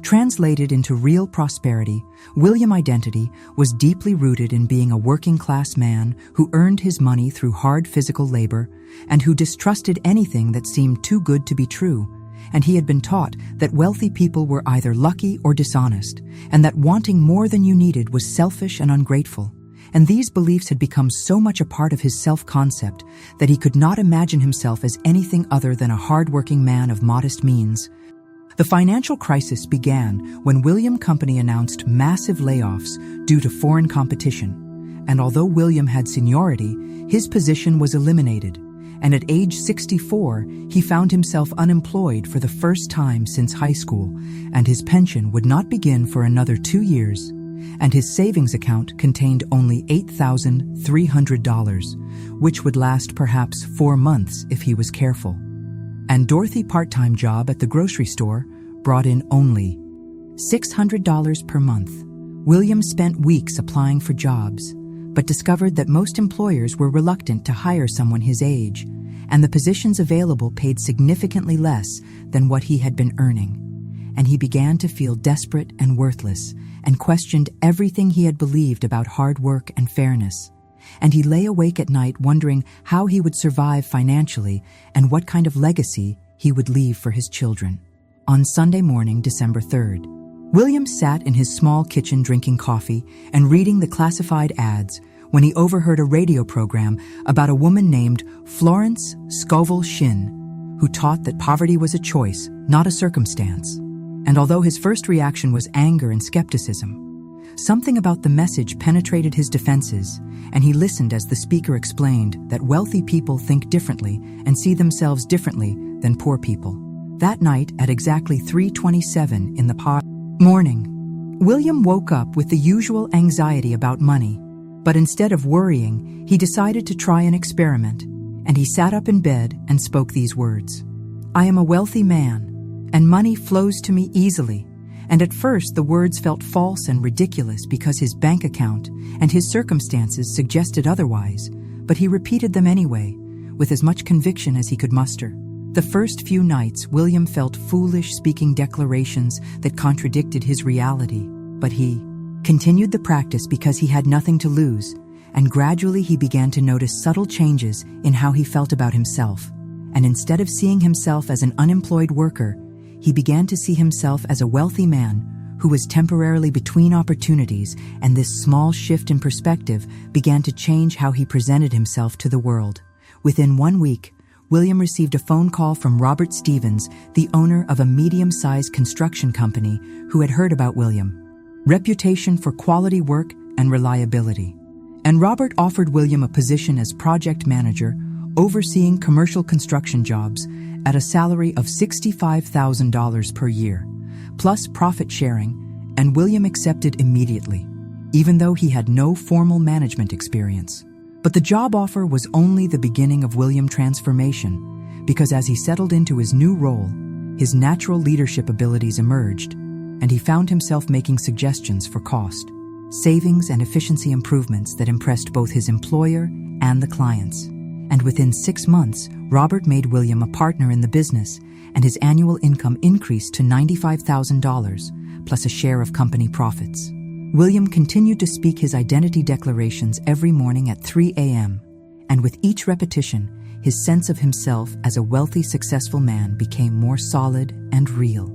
translated into real prosperity. William's identity was deeply rooted in being a working-class man who earned his money through hard physical labor and who distrusted anything that seemed too good to be true. And he had been taught that wealthy people were either lucky or dishonest, and that wanting more than you needed was selfish and ungrateful. And these beliefs had become so much a part of his self-concept that he could not imagine himself as anything other than a hard-working man of modest means. The financial crisis began when William Company announced massive layoffs due to foreign competition. And although William had seniority, his position was eliminated. And at age 64, he found himself unemployed for the first time since high school, and his pension would not begin for another 2 years. And his savings account contained only $8,300, which would last perhaps 4 months if he was careful. And Dorothy's part-time job at the grocery store brought in only $600 per month. William spent weeks applying for jobs, but discovered that most employers were reluctant to hire someone his age, and the positions available paid significantly less than what he had been earning. And he began to feel desperate and worthless, and questioned everything he had believed about hard work and fairness. And he lay awake at night wondering how he would survive financially and what kind of legacy he would leave for his children. On Sunday morning, December 3rd, William sat in his small kitchen drinking coffee and reading the classified ads when he overheard a radio program about a woman named Florence Scovel Shinn, who taught that poverty was a choice, not a circumstance. And although his first reaction was anger and skepticism, something about the message penetrated his defenses, and he listened as the speaker explained that wealthy people think differently and see themselves differently than poor people. That night, at exactly 3:27 in the morning, William woke up with the usual anxiety about money, but instead of worrying, he decided to try an experiment, and he sat up in bed and spoke these words: "I am a wealthy man, and money flows to me easily." And at first the words felt false and ridiculous because his bank account and his circumstances suggested otherwise, but he repeated them anyway, with as much conviction as he could muster. The first few nights, William felt foolish speaking declarations that contradicted his reality, but he continued the practice because he had nothing to lose, and gradually he began to notice subtle changes in how he felt about himself. And instead of seeing himself as an unemployed worker, he began to see himself as a wealthy man who was temporarily between opportunities, and this small shift in perspective began to change how he presented himself to the world. Within 1 week, William received a phone call from Robert Stevens, the owner of a medium-sized construction company, who had heard about William's reputation for quality work and reliability. And Robert offered William a position as project manager, overseeing commercial construction jobs at a salary of $65,000 per year, plus profit sharing, and William accepted immediately, even though he had no formal management experience. But the job offer was only the beginning of William's transformation, because as he settled into his new role, his natural leadership abilities emerged, and he found himself making suggestions for cost, savings, and efficiency improvements that impressed both his employer and the clients. And within 6 months, Robert made William a partner in the business, and his annual income increased to $95,000, plus a share of company profits. William continued to speak his identity declarations every morning at 3 a.m., and with each repetition, his sense of himself as a wealthy, successful man became more solid and real,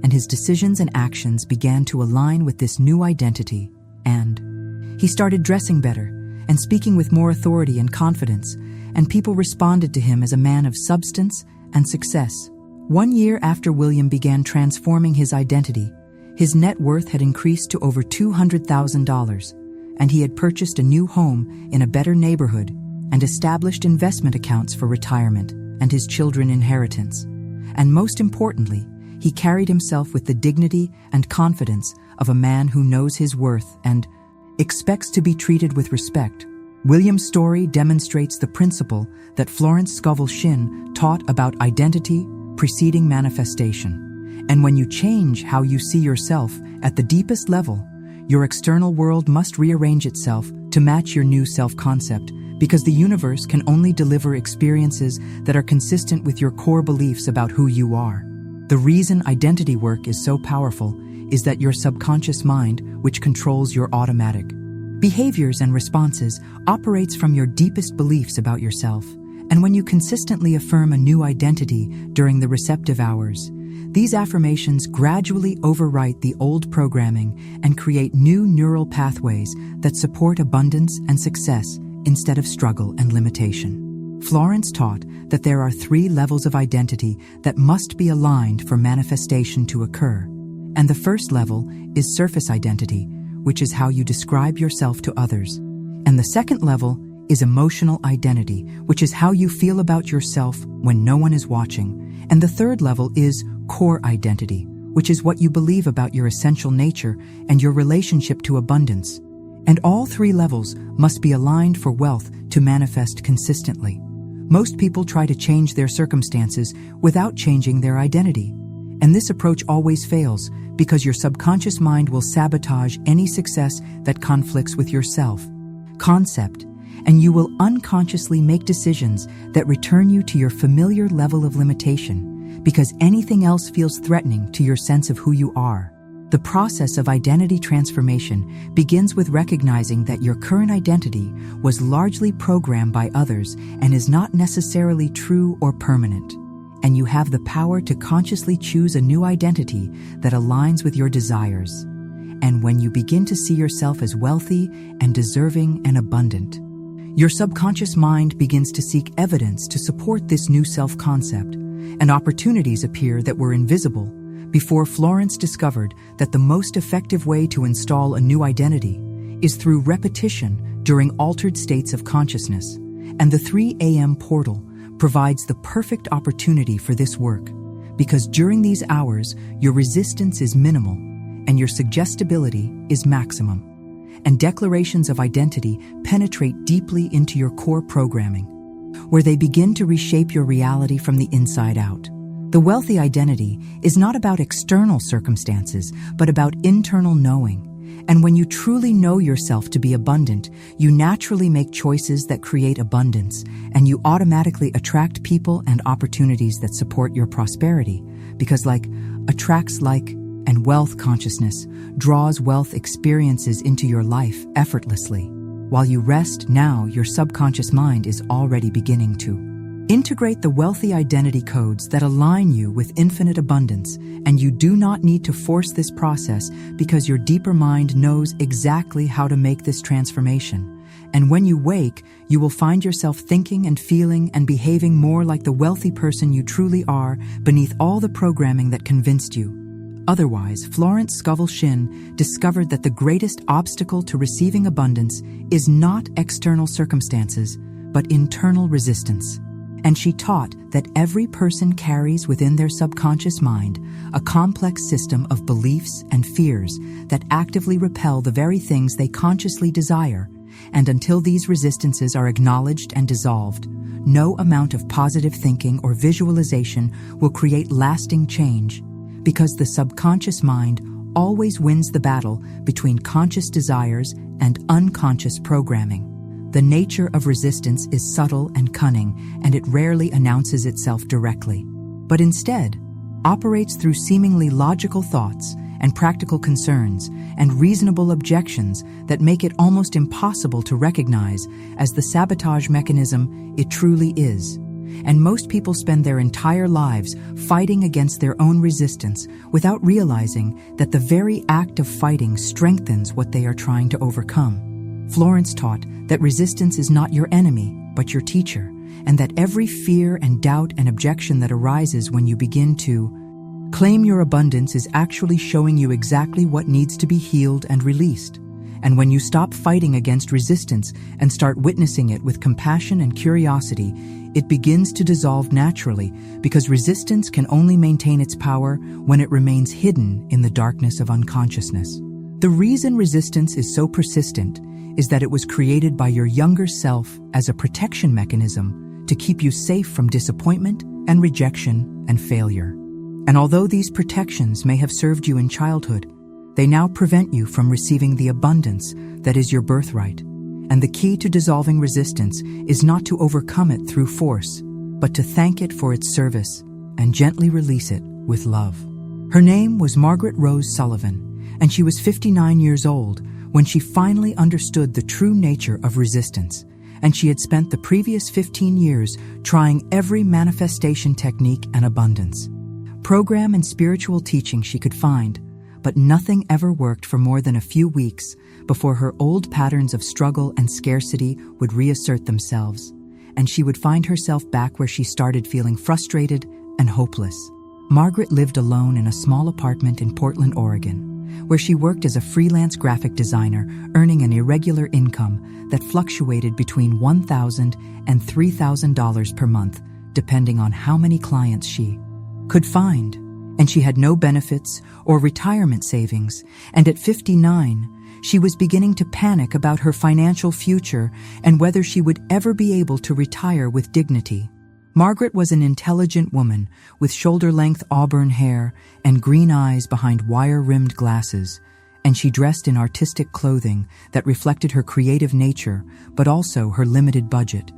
and his decisions and actions began to align with this new identity, and he started dressing better and speaking with more authority and confidence, and people responded to him as a man of substance and success. 1 year after William began transforming his identity, his net worth had increased to over $200,000, and he had purchased a new home in a better neighborhood and established investment accounts for retirement and his children's inheritance. And most importantly, he carried himself with the dignity and confidence of a man who knows his worth and expects to be treated with respect. William's story demonstrates the principle that Florence Scovel Shinn taught about identity preceding manifestation. And when you change how you see yourself at the deepest level, your external world must rearrange itself to match your new self-concept, because the universe can only deliver experiences that are consistent with your core beliefs about who you are. The reason identity work is so powerful is that your subconscious mind, which controls your automatic behaviors and responses, operates from your deepest beliefs about yourself. And when you consistently affirm a new identity during the receptive hours, these affirmations gradually overwrite the old programming and create new neural pathways that support abundance and success instead of struggle and limitation. Florence taught that there are 3 levels of identity that must be aligned for manifestation to occur. And the first level is surface identity, which is how you describe yourself to others. And the second level is emotional identity, which is how you feel about yourself when no one is watching. And the third level is core identity, which is what you believe about your essential nature and your relationship to abundance. And all 3 levels must be aligned for wealth to manifest consistently. Most people try to change their circumstances without changing their identity. And this approach always fails because your subconscious mind will sabotage any success that conflicts with your self-concept, and you will unconsciously make decisions that return you to your familiar level of limitation because anything else feels threatening to your sense of who you are. The process of identity transformation begins with recognizing that your current identity was largely programmed by others and is not necessarily true or permanent. And you have the power to consciously choose a new identity that aligns with your desires. And when you begin to see yourself as wealthy and deserving and abundant, your subconscious mind begins to seek evidence to support this new self-concept, and opportunities appear that were invisible before Florence discovered that the most effective way to install a new identity is through repetition during altered states of consciousness. And the 3 a.m. portal provides the perfect opportunity for this work, because during these hours, your resistance is minimal and your suggestibility is maximum. And declarations of identity penetrate deeply into your core programming, where they begin to reshape your reality from the inside out. The wealthy identity is not about external circumstances, but about internal knowing. And when you truly know yourself to be abundant, you naturally make choices that create abundance, and you automatically attract people and opportunities that support your prosperity, because like attracts like, and wealth consciousness draws wealth experiences into your life effortlessly. While you rest now, your subconscious mind is already beginning to integrate the wealthy identity codes that align you with infinite abundance, and you do not need to force this process because your deeper mind knows exactly how to make this transformation. And when you wake, you will find yourself thinking and feeling and behaving more like the wealthy person you truly are beneath all the programming that convinced you otherwise. Florence Scovel Shinn discovered that the greatest obstacle to receiving abundance is not external circumstances, but internal resistance. And she taught that every person carries within their subconscious mind a complex system of beliefs and fears that actively repel the very things they consciously desire. And until these resistances are acknowledged and dissolved, no amount of positive thinking or visualization will create lasting change, because the subconscious mind always wins the battle between conscious desires and unconscious programming. The nature of resistance is subtle and cunning, and it rarely announces itself directly, but instead operates through seemingly logical thoughts and practical concerns and reasonable objections that make it almost impossible to recognize as the sabotage mechanism it truly is. And most people spend their entire lives fighting against their own resistance without realizing that the very act of fighting strengthens what they are trying to overcome. Florence taught that resistance is not your enemy, but your teacher, and that every fear and doubt and objection that arises when you begin to claim your abundance is actually showing you exactly what needs to be healed and released. And when you stop fighting against resistance and start witnessing it with compassion and curiosity, it begins to dissolve naturally, because resistance can only maintain its power when it remains hidden in the darkness of unconsciousness. The reason resistance is so persistent is that it was created by your younger self as a protection mechanism to keep you safe from disappointment and rejection and failure. And although these protections may have served you in childhood, they now prevent you from receiving the abundance that is your birthright. And the key to dissolving resistance is not to overcome it through force, but to thank it for its service and gently release it with love. Her name was Margaret Rose Sullivan, and she was 59 years old when she finally understood the true nature of resistance, and she had spent the previous 15 years trying every manifestation technique and abundance program and spiritual teaching she could find, but nothing ever worked for more than a few weeks before her old patterns of struggle and scarcity would reassert themselves, and she would find herself back where she started feeling frustrated and hopeless. Margaret lived alone in a small apartment in Portland, Oregon, where she worked as a freelance graphic designer, earning an irregular income that fluctuated between $1,000 and $3,000 per month, depending on how many clients she could find. And she had no benefits or retirement savings, and at 59, she was beginning to panic about her financial future and whether she would ever be able to retire with dignity. Margaret was an intelligent woman with shoulder-length auburn hair and green eyes behind wire-rimmed glasses, and she dressed in artistic clothing that reflected her creative nature but also her limited budget.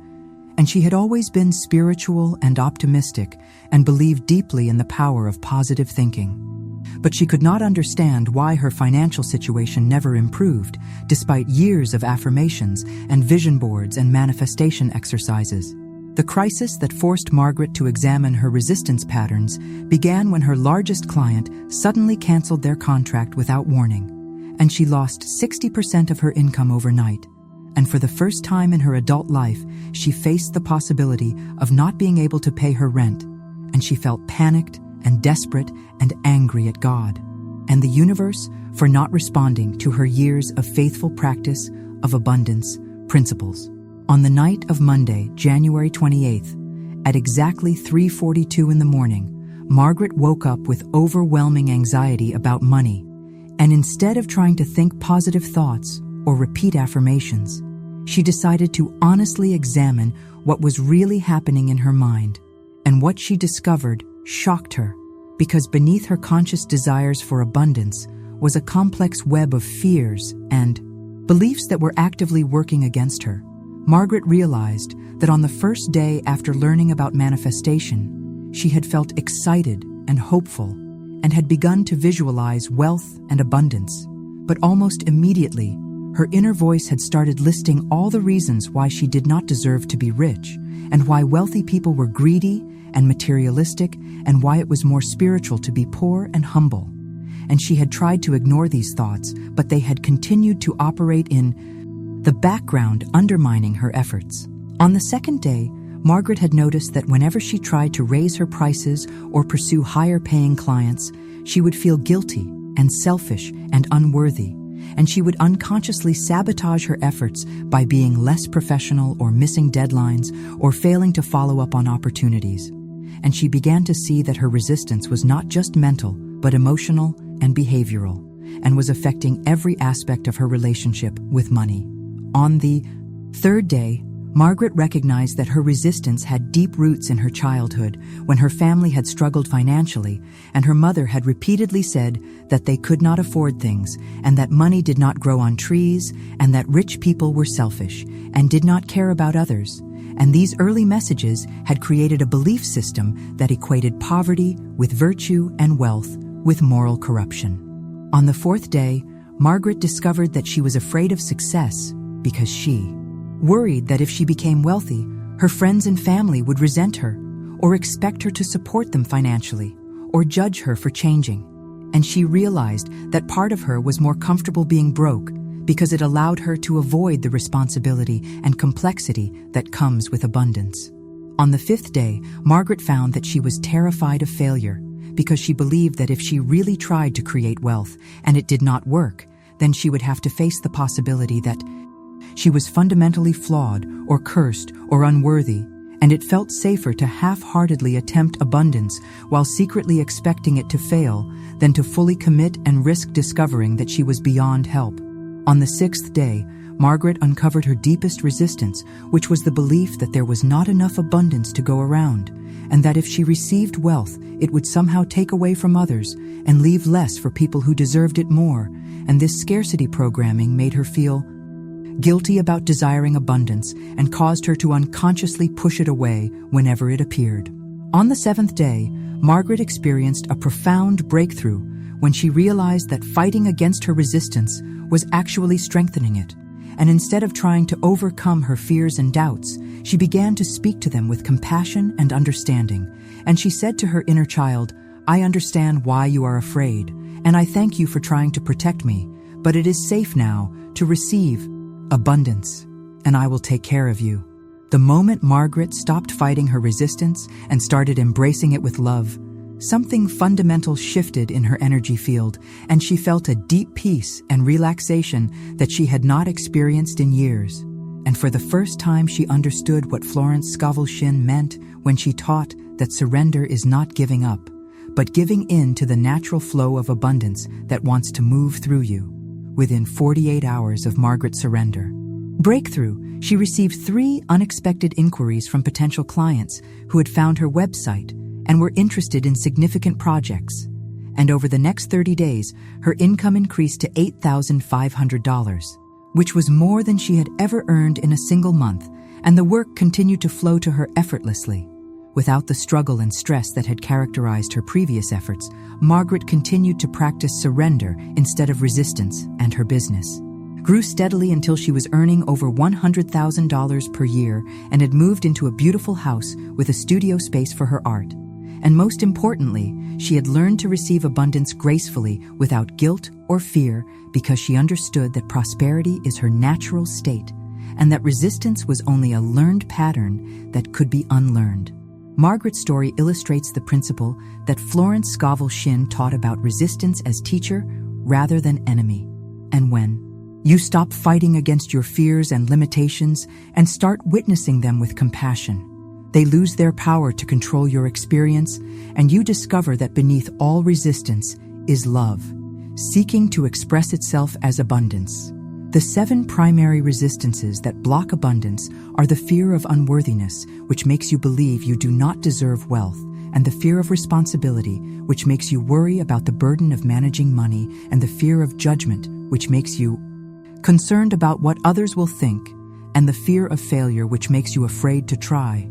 And she had always been spiritual and optimistic and believed deeply in the power of positive thinking. But she could not understand why her financial situation never improved, despite years of affirmations and vision boards and manifestation exercises. The crisis that forced Margaret to examine her resistance patterns began when her largest client suddenly canceled their contract without warning, and she lost 60% of her income overnight. And for the first time in her adult life, she faced the possibility of not being able to pay her rent, and she felt panicked and desperate and angry at God and the universe for not responding to her years of faithful practice of abundance principles. On the night of Monday, January 28th, at exactly 3:42 in the morning, Margaret woke up with overwhelming anxiety about money, and instead of trying to think positive thoughts or repeat affirmations, she decided to honestly examine what was really happening in her mind. And what she discovered shocked her, because beneath her conscious desires for abundance was a complex web of fears and beliefs that were actively working against her. Margaret realized that on the first day after learning about manifestation, she had felt excited and hopeful and had begun to visualize wealth and abundance. But almost immediately, her inner voice had started listing all the reasons why she did not deserve to be rich, and why wealthy people were greedy and materialistic, and why it was more spiritual to be poor and humble. And she had tried to ignore these thoughts, but they had continued to operate in the background, undermining her efforts. On the second day, Margaret had noticed that whenever she tried to raise her prices or pursue higher-paying clients, she would feel guilty and selfish and unworthy, and she would unconsciously sabotage her efforts by being less professional or missing deadlines or failing to follow up on opportunities. And she began to see that her resistance was not just mental, but emotional and behavioral, and was affecting every aspect of her relationship with money. On the third day, Margaret recognized that her resistance had deep roots in her childhood, when her family had struggled financially, and her mother had repeatedly said that they could not afford things, and that money did not grow on trees, and that rich people were selfish and did not care about others. And these early messages had created a belief system that equated poverty with virtue and wealth with moral corruption. On the fourth day, Margaret discovered that she was afraid of success because she worried that if she became wealthy, Her friends and family would resent her, or expect her to support them financially, or judge her for changing. And she realized that part of her was more comfortable being broke because it allowed her to avoid the responsibility and complexity that comes with abundance. On the 5th day, Margaret found that she was terrified of failure because she believed that if she really tried to create wealth and it did not work, then she would have to face the possibility that she was fundamentally flawed or cursed or unworthy, and it felt safer to half-heartedly attempt abundance while secretly expecting it to fail than to fully commit and risk discovering that she was beyond help. On the 6th day, Margaret uncovered her deepest resistance, which was the belief that there was not enough abundance to go around, and that if she received wealth, it would somehow take away from others and leave less for people who deserved it more, and this scarcity programming made her feel guilty about desiring abundance and caused her to unconsciously push it away whenever it appeared. On the 7th day, Margaret experienced a profound breakthrough when she realized that fighting against her resistance was actually strengthening it. And instead of trying to overcome her fears and doubts, she began to speak to them with compassion and understanding. And she said to her inner child, "I understand why you are afraid, and I thank you for trying to protect me, but it is safe now to receive abundance, and I will take care of you." The moment Margaret stopped fighting her resistance and started embracing it with love, something fundamental shifted in her energy field, and she felt a deep peace and relaxation that she had not experienced in years. And for the first time, she understood what Florence Scovel Shinn meant when she taught that surrender is not giving up, but giving in to the natural flow of abundance that wants to move through you. Within 48 hours of Margaret's surrender breakthrough, she received 3 unexpected inquiries from potential clients who had found her website and were interested in significant projects. And over the next 30 days, her income increased to $8,500, which was more than she had ever earned in a single month, and the work continued to flow to her effortlessly. Without the struggle and stress that had characterized her previous efforts, Margaret continued to practice surrender instead of resistance, and her business grew steadily until she was earning over $100,000 per year and had moved into a beautiful house with a studio space for her art. And most importantly, she had learned to receive abundance gracefully without guilt or fear because she understood that prosperity is her natural state and that resistance was only a learned pattern that could be unlearned. Margaret's story illustrates the principle that Florence Scovel Shinn taught about resistance as teacher rather than enemy. And when you stop fighting against your fears and limitations and start witnessing them with compassion, they lose their power to control your experience, and you discover that beneath all resistance is love, seeking to express itself as abundance. The 7 primary resistances that block abundance are the fear of unworthiness, which makes you believe you do not deserve wealth, and the fear of responsibility, which makes you worry about the burden of managing money, and the fear of judgment, which makes you concerned about what others will think, and the fear of failure, which makes you afraid to try,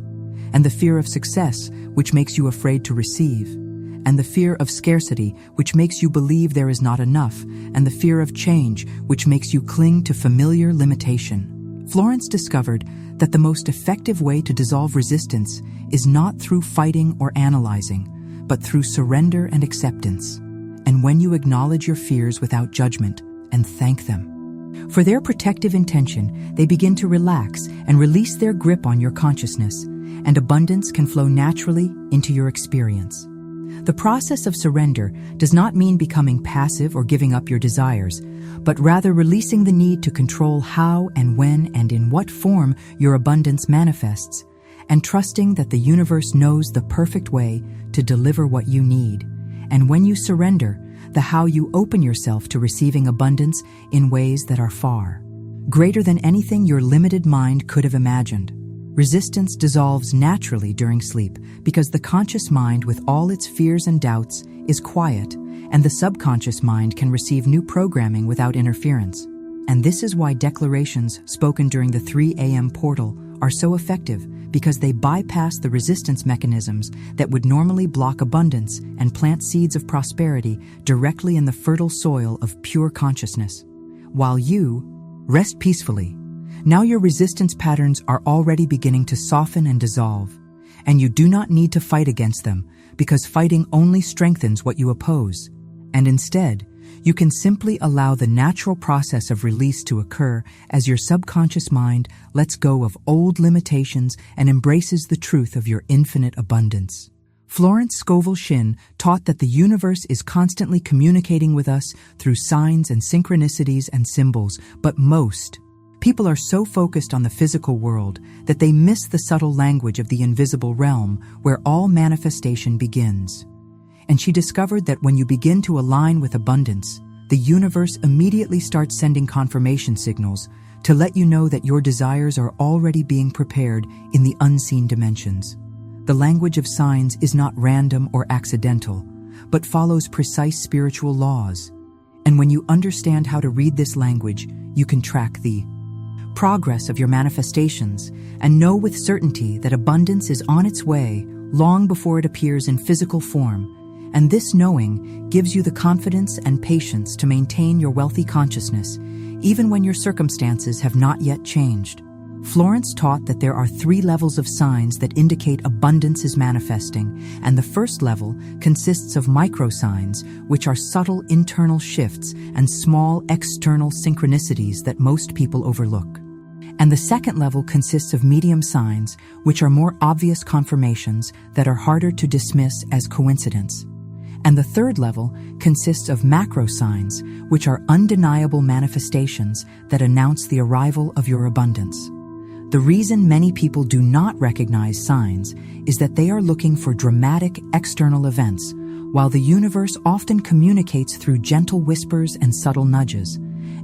and the fear of success, which makes you afraid to receive, and the fear of scarcity, which makes you believe there is not enough, and the fear of change, which makes you cling to familiar limitation. Florence discovered that the most effective way to dissolve resistance is not through fighting or analyzing, but through surrender and acceptance. And when you acknowledge your fears without judgment and thank them for their protective intention, they begin to relax and release their grip on your consciousness, and abundance can flow naturally into your experience. The process of surrender does not mean becoming passive or giving up your desires, but rather releasing the need to control how and when and in what form your abundance manifests, and trusting that the universe knows the perfect way to deliver what you need. And when you surrender, the how you open yourself to receiving abundance in ways that are far greater than anything your limited mind could have imagined. Resistance dissolves naturally during sleep because the conscious mind, with all its fears and doubts, is quiet, and the subconscious mind can receive new programming without interference. And this is why declarations spoken during the 3 a.m. portal are so effective, because they bypass the resistance mechanisms that would normally block abundance and plant seeds of prosperity directly in the fertile soil of pure consciousness. While you rest peacefully, Now your resistance patterns are already beginning to soften and dissolve, and you do not need to fight against them because fighting only strengthens what you oppose. And instead, you can simply allow the natural process of release to occur as your subconscious mind lets go of old limitations and embraces the truth of your infinite abundance. Florence Scovel Shinn taught that the universe is constantly communicating with us through signs and synchronicities and symbols, but most people are so focused on the physical world that they miss the subtle language of the invisible realm where all manifestation begins. And she discovered that when you begin to align with abundance, the universe immediately starts sending confirmation signals to let you know that your desires are already being prepared in the unseen dimensions. The language of signs is not random or accidental, but follows precise spiritual laws. And when you understand how to read this language, you can track the progress of your manifestations and know with certainty that abundance is on its way long before it appears in physical form. And this knowing gives you the confidence and patience to maintain your wealthy consciousness, even when your circumstances have not yet changed. Florence taught that there are 3 levels of signs that indicate abundance is manifesting, and the first level consists of microsigns, which are subtle internal shifts and small external synchronicities that most people overlook. And the second level consists of medium signs, which are more obvious confirmations that are harder to dismiss as coincidence. And the third level consists of macro signs, which are undeniable manifestations that announce the arrival of your abundance. The reason many people do not recognize signs is that they are looking for dramatic external events, while the universe often communicates through gentle whispers and subtle nudges.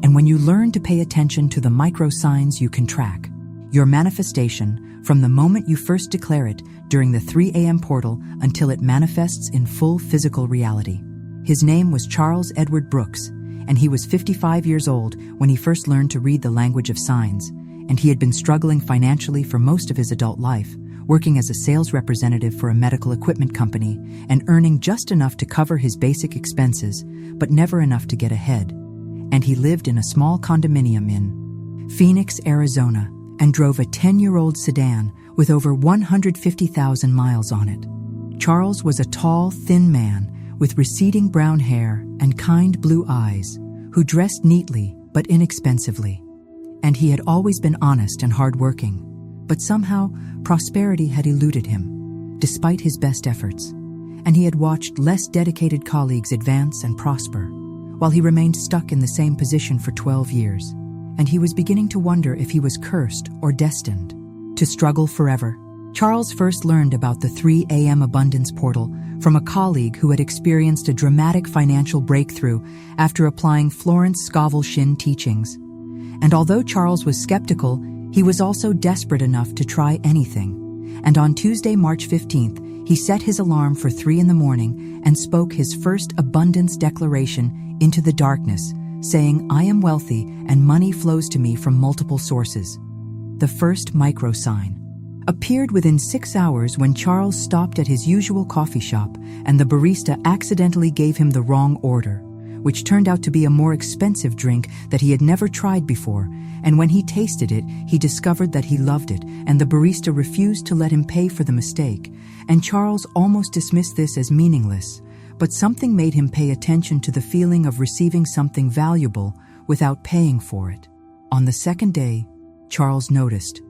And when you learn to pay attention to the micro signs, you can track your manifestation from the moment you first declare it during the 3 a.m. portal until it manifests in full physical reality. His name was Charles Edward Brooks, and he was 55 years old when he first learned to read the language of signs, and he had been struggling financially for most of his adult life, working as a sales representative for a medical equipment company and earning just enough to cover his basic expenses, but never enough to get ahead. And he lived in a small condominium in Phoenix, Arizona, and drove a 10-year-old sedan with over 150,000 miles on it. Charles was a tall, thin man with receding brown hair and kind blue eyes, who dressed neatly but inexpensively. And he had always been honest and hardworking, but somehow prosperity had eluded him, despite his best efforts, and he had watched less dedicated colleagues advance and prosper, while he remained stuck in the same position for 12 years. And he was beginning to wonder if he was cursed or destined to struggle forever. Charles first learned about the 3 a.m. abundance portal from a colleague who had experienced a dramatic financial breakthrough after applying Florence Scovel Shinn teachings. And although Charles was skeptical, he was also desperate enough to try anything. And on Tuesday, March 15th, he set his alarm for 3 a.m. and spoke his first abundance declaration into the darkness, saying, "I am wealthy and money flows to me from multiple sources." The first micro sign appeared within 6 hours when Charles stopped at his usual coffee shop and the barista accidentally gave him the wrong order, which turned out to be a more expensive drink that he had never tried before. And when he tasted it, he discovered that he loved it, and the barista refused to let him pay for the mistake. And Charles almost dismissed this as meaningless, but something made him pay attention to the feeling of receiving something valuable without paying for it. On the second day, Charles noticed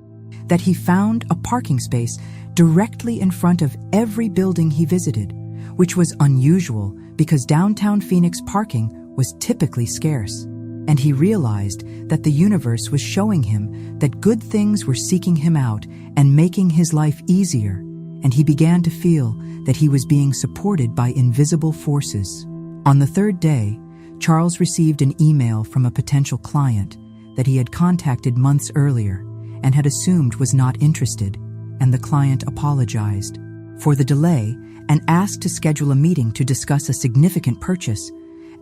that he found a parking space directly in front of every building he visited, which was unusual because downtown Phoenix parking was typically scarce. And he realized that the universe was showing him that good things were seeking him out and making his life easier, and he began to feel that he was being supported by invisible forces. On the third day, Charles received an email from a potential client that he had contacted months earlier and had assumed was not interested, and the client apologized for the delay and asked to schedule a meeting to discuss a significant purchase.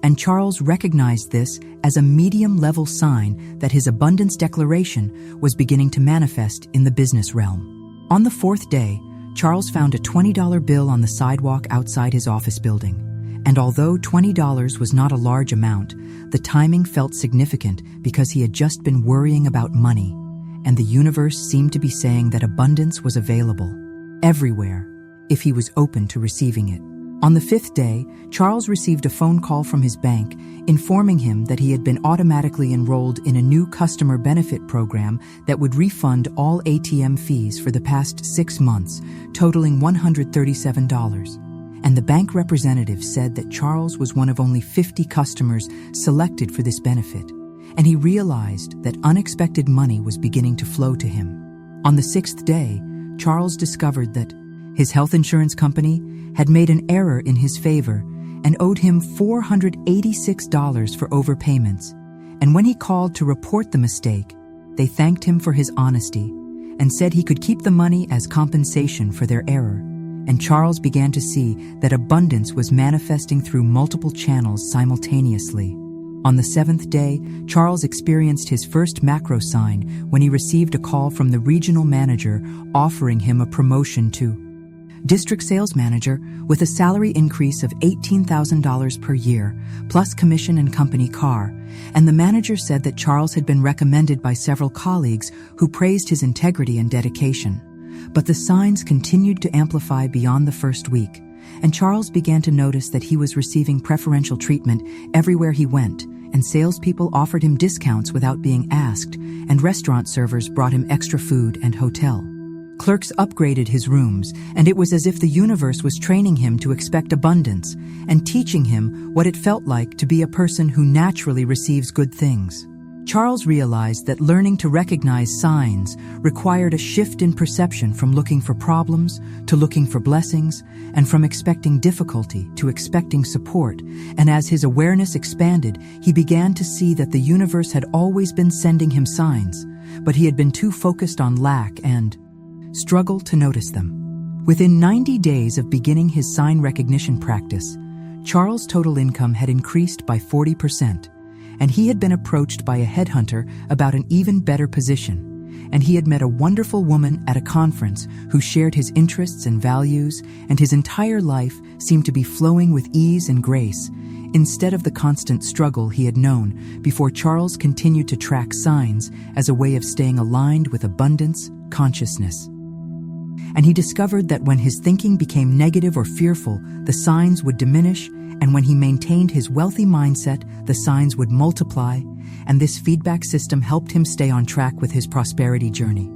And Charles recognized this as a medium-level sign that his abundance declaration was beginning to manifest in the business realm. On the fourth day, Charles found a $20 bill on the sidewalk outside his office building. And although $20 was not a large amount, the timing felt significant because he had just been worrying about money. and the universe seemed to be saying that abundance was available, everywhere, if he was open to receiving it. On the 5th day, Charles received a phone call from his bank informing him that he had been automatically enrolled in a new customer benefit program that would refund all ATM fees for the past 6 months, totaling $137. And the bank representative said that Charles was one of only 50 customers selected for this benefit, and he realized that unexpected money was beginning to flow to him. On the 6th day, Charles discovered that his health insurance company had made an error in his favor and owed him $486 for overpayments. And when he called to report the mistake, they thanked him for his honesty and said he could keep the money as compensation for their error. And Charles began to see that abundance was manifesting through multiple channels simultaneously. On the 7th day, Charles experienced his first macro sign when he received a call from the regional manager offering him a promotion to district sales manager with a salary increase of $18,000 per year, plus commission and company car. And the manager said that Charles had been recommended by several colleagues who praised his integrity and dedication. But the signs continued to amplify beyond the first week, and Charles began to notice that he was receiving preferential treatment everywhere he went, and salespeople offered him discounts without being asked, and restaurant servers brought him extra food and hotel. Clerks upgraded his rooms, and it was as if the universe was training him to expect abundance and teaching him what it felt like to be a person who naturally receives good things. Charles realized that learning to recognize signs required a shift in perception from looking for problems to looking for blessings, and from expecting difficulty to expecting support. And as his awareness expanded, he began to see that the universe had always been sending him signs, but he had been too focused on lack and struggle to notice them. Within 90 days of beginning his sign recognition practice, Charles' total income had increased by 40%. And he had been approached by a headhunter about an even better position. And he had met a wonderful woman at a conference who shared his interests and values, and his entire life seemed to be flowing with ease and grace, instead of the constant struggle he had known before Charles continued to track signs as a way of staying aligned with abundance consciousness. And he discovered that when his thinking became negative or fearful, the signs would diminish, and when he maintained his wealthy mindset, the signs would multiply, and this feedback system helped him stay on track with his prosperity journey.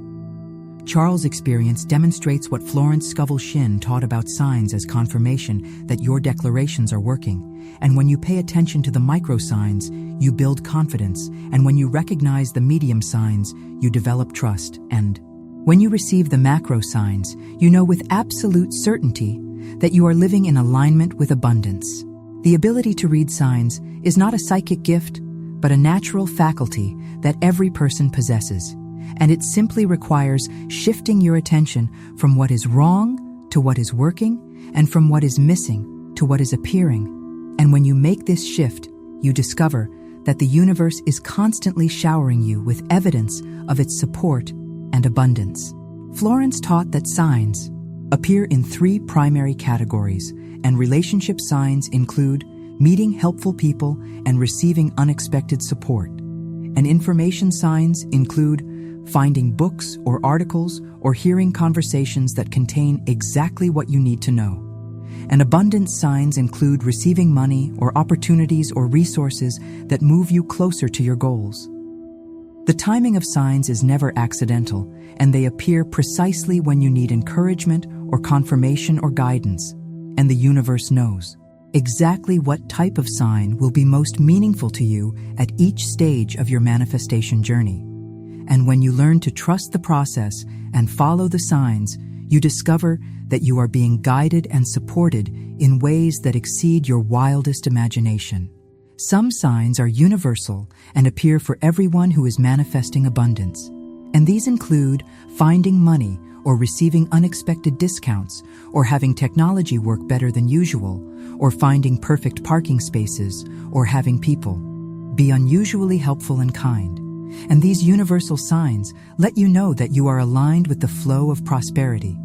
Charles' experience demonstrates what Florence Scovel Shinn taught about signs as confirmation that your declarations are working. And when you pay attention to the micro signs, you build confidence, and when you recognize the medium signs, you develop trust. And when you receive the macro signs, you know with absolute certainty that you are living in alignment with abundance. The ability to read signs is not a psychic gift, but a natural faculty that every person possesses, and it simply requires shifting your attention from what is wrong to what is working, and from what is missing to what is appearing. And when you make this shift, you discover that the universe is constantly showering you with evidence of its support and abundance. Florence taught that signs appear in 3 primary categories, and relationship signs include meeting helpful people and receiving unexpected support. And information signs include finding books or articles or hearing conversations that contain exactly what you need to know. And abundance signs include receiving money or opportunities or resources that move you closer to your goals. The timing of signs is never accidental, and they appear precisely when you need encouragement or confirmation or guidance. And the universe knows exactly what type of sign will be most meaningful to you at each stage of your manifestation journey. And when you learn to trust the process and follow the signs, you discover that you are being guided and supported in ways that exceed your wildest imagination. Some signs are universal and appear for everyone who is manifesting abundance. And these include finding money or receiving unexpected discounts, or having technology work better than usual, or finding perfect parking spaces, or having people be unusually helpful and kind. And these universal signs let you know that you are aligned with the flow of prosperity.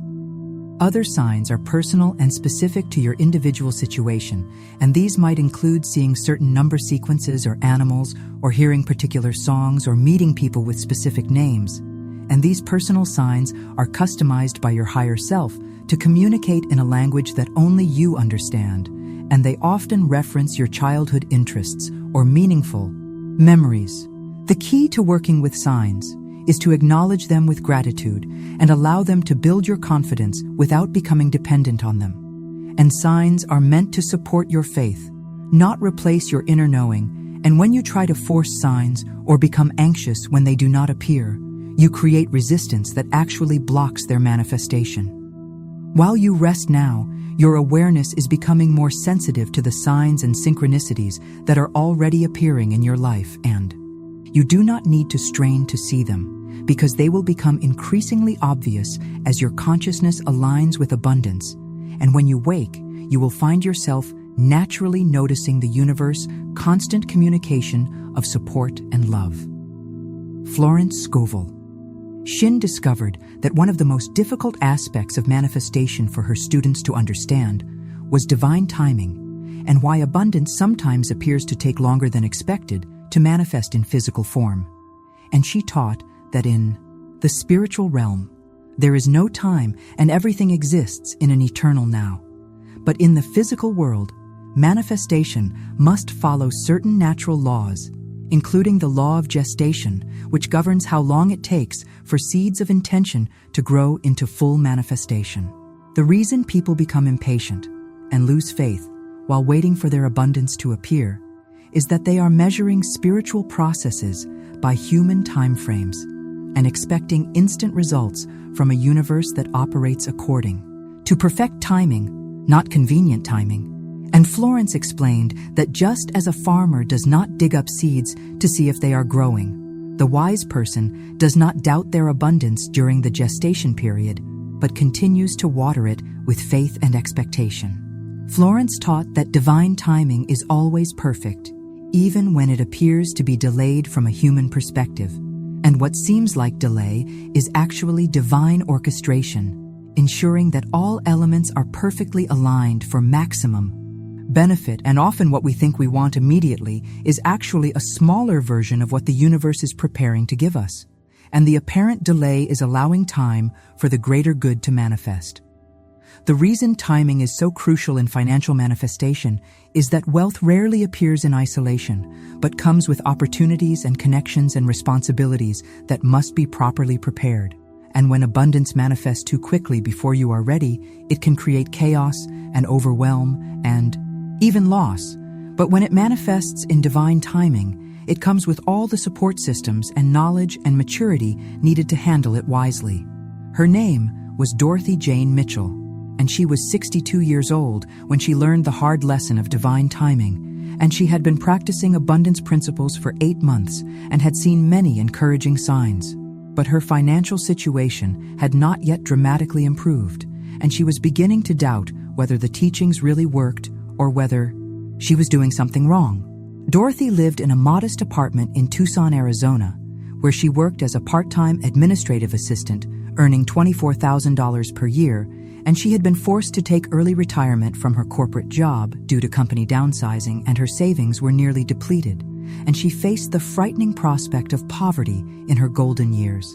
Other signs are personal and specific to your individual situation, and these might include seeing certain number sequences or animals, or hearing particular songs, or meeting people with specific names. and these personal signs are customized by your higher self to communicate in a language that only you understand, and they often reference your childhood interests or meaningful memories. The key to working with signs is to acknowledge them with gratitude and allow them to build your confidence without becoming dependent on them. And signs are meant to support your faith, not replace your inner knowing, and when you try to force signs or become anxious when they do not appear, you create resistance that actually blocks their manifestation. While you rest now, your awareness is becoming more sensitive to the signs and synchronicities that are already appearing in your life, and you do not need to strain to see them, because they will become increasingly obvious as your consciousness aligns with abundance. And when you wake, you will find yourself naturally noticing the universe's constant communication of support and love. Florence Scovel Shinn discovered that one of the most difficult aspects of manifestation for her students to understand was divine timing, and why abundance sometimes appears to take longer than expected to manifest in physical form. And she taught that in the spiritual realm, there is no time and everything exists in an eternal now. But in the physical world, manifestation must follow certain natural laws, including the law of gestation, which governs how long it takes for seeds of intention to grow into full manifestation. The reason people become impatient and lose faith while waiting for their abundance to appear is that they are measuring spiritual processes by human time frames and expecting instant results from a universe that operates according to perfect timing, not convenient timing. And Florence explained that just as a farmer does not dig up seeds to see if they are growing, the wise person does not doubt their abundance during the gestation period, but continues to water it with faith and expectation. Florence taught that divine timing is always perfect, even when it appears to be delayed from a human perspective. And what seems like delay is actually divine orchestration, ensuring that all elements are perfectly aligned for maximum benefit. And often what we think we want immediately is actually a smaller version of what the universe is preparing to give us. And the apparent delay is allowing time for the greater good to manifest. The reason timing is so crucial in financial manifestation is that wealth rarely appears in isolation, but comes with opportunities and connections and responsibilities that must be properly prepared. And when abundance manifests too quickly before you are ready, it can create chaos and overwhelm and even loss. But when it manifests in divine timing, it comes with all the support systems and knowledge and maturity needed to handle it wisely. Her name was Dorothy Jane Mitchell, and she was 62 years old when she learned the hard lesson of divine timing, and she had been practicing abundance principles for 8 months and had seen many encouraging signs. But her financial situation had not yet dramatically improved, and she was beginning to doubt whether the teachings really worked or whether she was doing something wrong. Dorothy lived in a modest apartment in Tucson, Arizona, where she worked as a part-time administrative assistant, earning $24,000 per year, and she had been forced to take early retirement from her corporate job due to company downsizing, and her savings were nearly depleted, and she faced the frightening prospect of poverty in her golden years.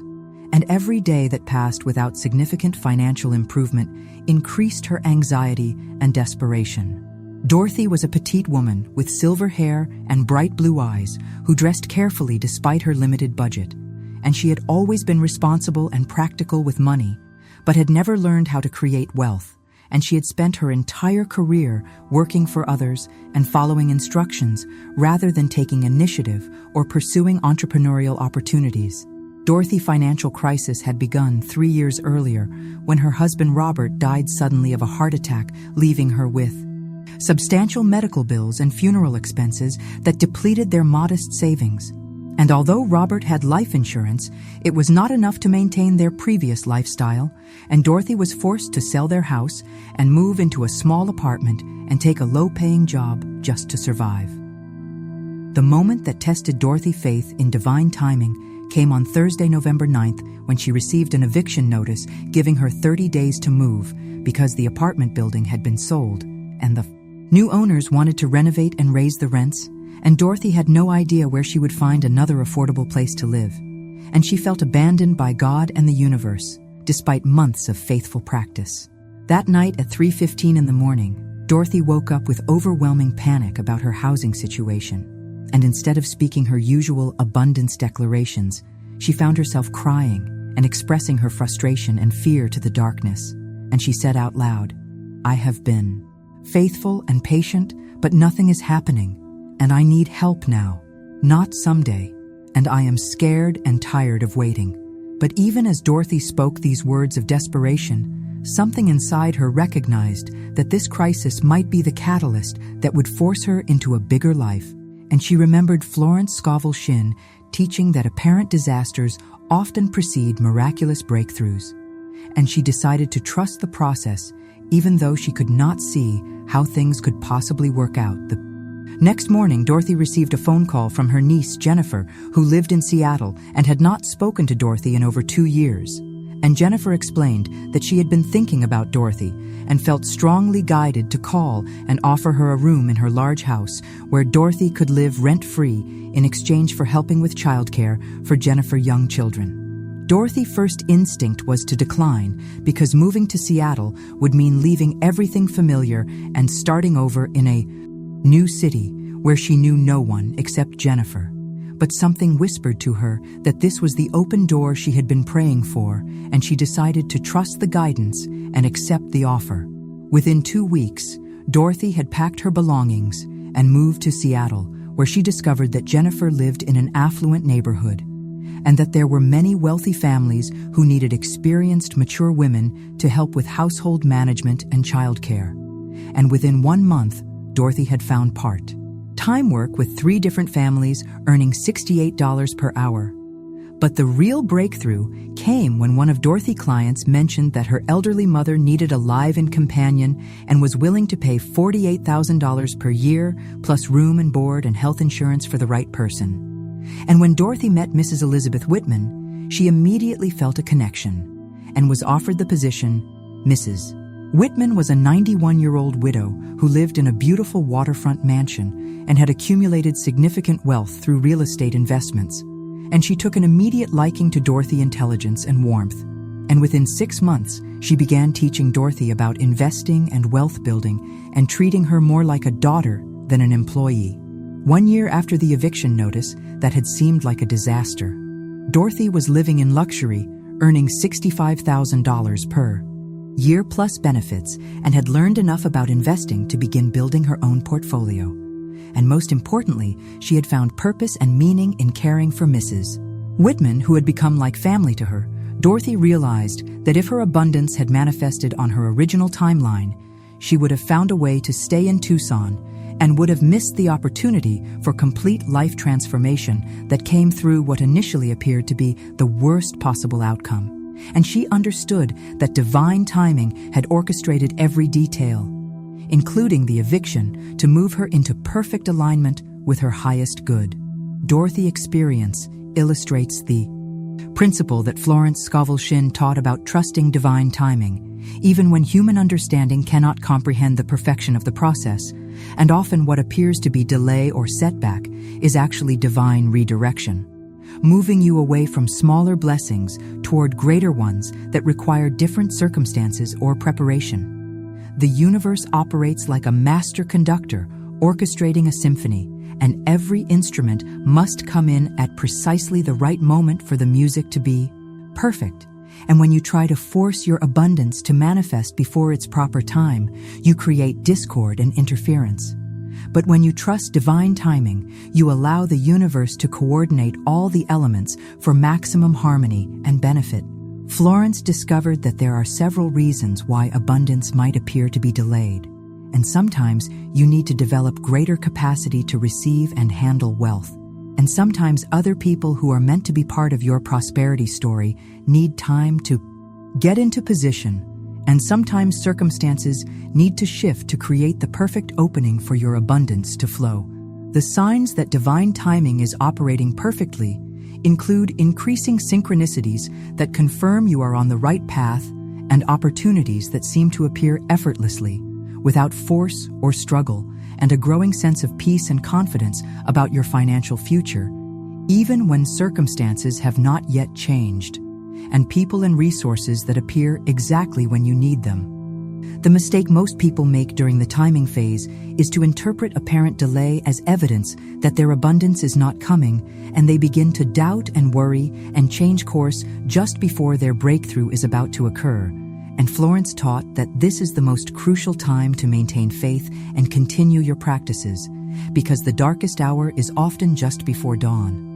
And every day that passed without significant financial improvement increased her anxiety and desperation. Dorothy was a petite woman with silver hair and bright blue eyes who dressed carefully despite her limited budget, and she had always been responsible and practical with money, but had never learned how to create wealth, and she had spent her entire career working for others and following instructions rather than taking initiative or pursuing entrepreneurial opportunities. Dorothy's financial crisis had begun 3 years earlier when her husband Robert died suddenly of a heart attack, leaving her with substantial medical bills and funeral expenses that depleted their modest savings. And although Robert had life insurance, it was not enough to maintain their previous lifestyle, and Dorothy was forced to sell their house and move into a small apartment and take a low-paying job just to survive. The moment that tested Dorothy's faith in divine timing came on Thursday, November 9th, when she received an eviction notice giving her 30 days to move because the apartment building had been sold, and the new owners wanted to renovate and raise the rents, and Dorothy had no idea where she would find another affordable place to live. and she felt abandoned by God and the universe, despite months of faithful practice. That night at 3:15 in the morning, Dorothy woke up with overwhelming panic about her housing situation, and instead of speaking her usual abundance declarations, she found herself crying and expressing her frustration and fear to the darkness, and she said out loud, "I have been faithful and patient, but nothing is happening, and I need help now, not someday, and I am scared and tired of waiting." But even as Dorothy spoke these words of desperation, something inside her recognized that this crisis might be the catalyst that would force her into a bigger life, and she remembered Florence Scovel Shinn teaching that apparent disasters often precede miraculous breakthroughs, and she decided to trust the process even though she could not see how things could possibly work out. The next morning, Dorothy received a phone call from her niece, Jennifer, who lived in Seattle and had not spoken to Dorothy in over 2 years. And Jennifer explained that she had been thinking about Dorothy and felt strongly guided to call and offer her a room in her large house where Dorothy could live rent-free in exchange for helping with childcare for Jennifer's young children. Dorothy's first instinct was to decline because moving to Seattle would mean leaving everything familiar and starting over in a new city where she knew no one except Jennifer. But something whispered to her that this was the open door she had been praying for, and she decided to trust the guidance and accept the offer. Within 2 weeks, Dorothy had packed her belongings and moved to Seattle, where she discovered that Jennifer lived in an affluent neighborhood, and that there were many wealthy families who needed experienced, mature women to help with household management and childcare. And within 1 month, Dorothy had found part-time work with 3 different families, earning $68 per hour. But the real breakthrough came when one of Dorothy's clients mentioned that her elderly mother needed a live-in companion and was willing to pay $48,000 per year, plus room and board and health insurance for the right person. And when Dorothy met Mrs. Elizabeth Whitman, she immediately felt a connection and was offered the position. Mrs. Whitman was a 91-year-old widow who lived in a beautiful waterfront mansion and had accumulated significant wealth through real estate investments. And she took an immediate liking to Dorothy's intelligence and warmth. And within 6 months, she began teaching Dorothy about investing and wealth building and treating her more like a daughter than an employee. 1 year after the eviction notice that had seemed like a disaster, Dorothy was living in luxury, earning $65,000 per year plus benefits, and had learned enough about investing to begin building her own portfolio. And most importantly, she had found purpose and meaning in caring for Mrs. Whitman, who had become like family to her. Dorothy realized that if her abundance had manifested on her original timeline, she would have found a way to stay in Tucson and would have missed the opportunity for complete life transformation that came through what initially appeared to be the worst possible outcome. And she understood that divine timing had orchestrated every detail, including the eviction, to move her into perfect alignment with her highest good. Dorothy's experience illustrates the principle that Florence Scovel Shinn taught about trusting divine timing, even when human understanding cannot comprehend the perfection of the process, and often what appears to be delay or setback is actually divine redirection, moving you away from smaller blessings toward greater ones that require different circumstances or preparation. The universe operates like a master conductor, orchestrating a symphony, and every instrument must come in at precisely the right moment for the music to be perfect. And when you try to force your abundance to manifest before its proper time, you create discord and interference. But when you trust divine timing, you allow the universe to coordinate all the elements for maximum harmony and benefit. Florence discovered that there are several reasons why abundance might appear to be delayed, and sometimes you need to develop greater capacity to receive and handle wealth. And sometimes other people who are meant to be part of your prosperity story need time to get into position, and sometimes circumstances need to shift to create the perfect opening for your abundance to flow. The signs that divine timing is operating perfectly include increasing synchronicities that confirm you are on the right path and opportunities that seem to appear effortlessly, without force or struggle, and a growing sense of peace and confidence about your financial future, even when circumstances have not yet changed, and people and resources that appear exactly when you need them. The mistake most people make during the timing phase is to interpret apparent delay as evidence that their abundance is not coming, and they begin to doubt and worry and change course just before their breakthrough is about to occur. And Florence taught that this is the most crucial time to maintain faith and continue your practices, because the darkest hour is often just before dawn.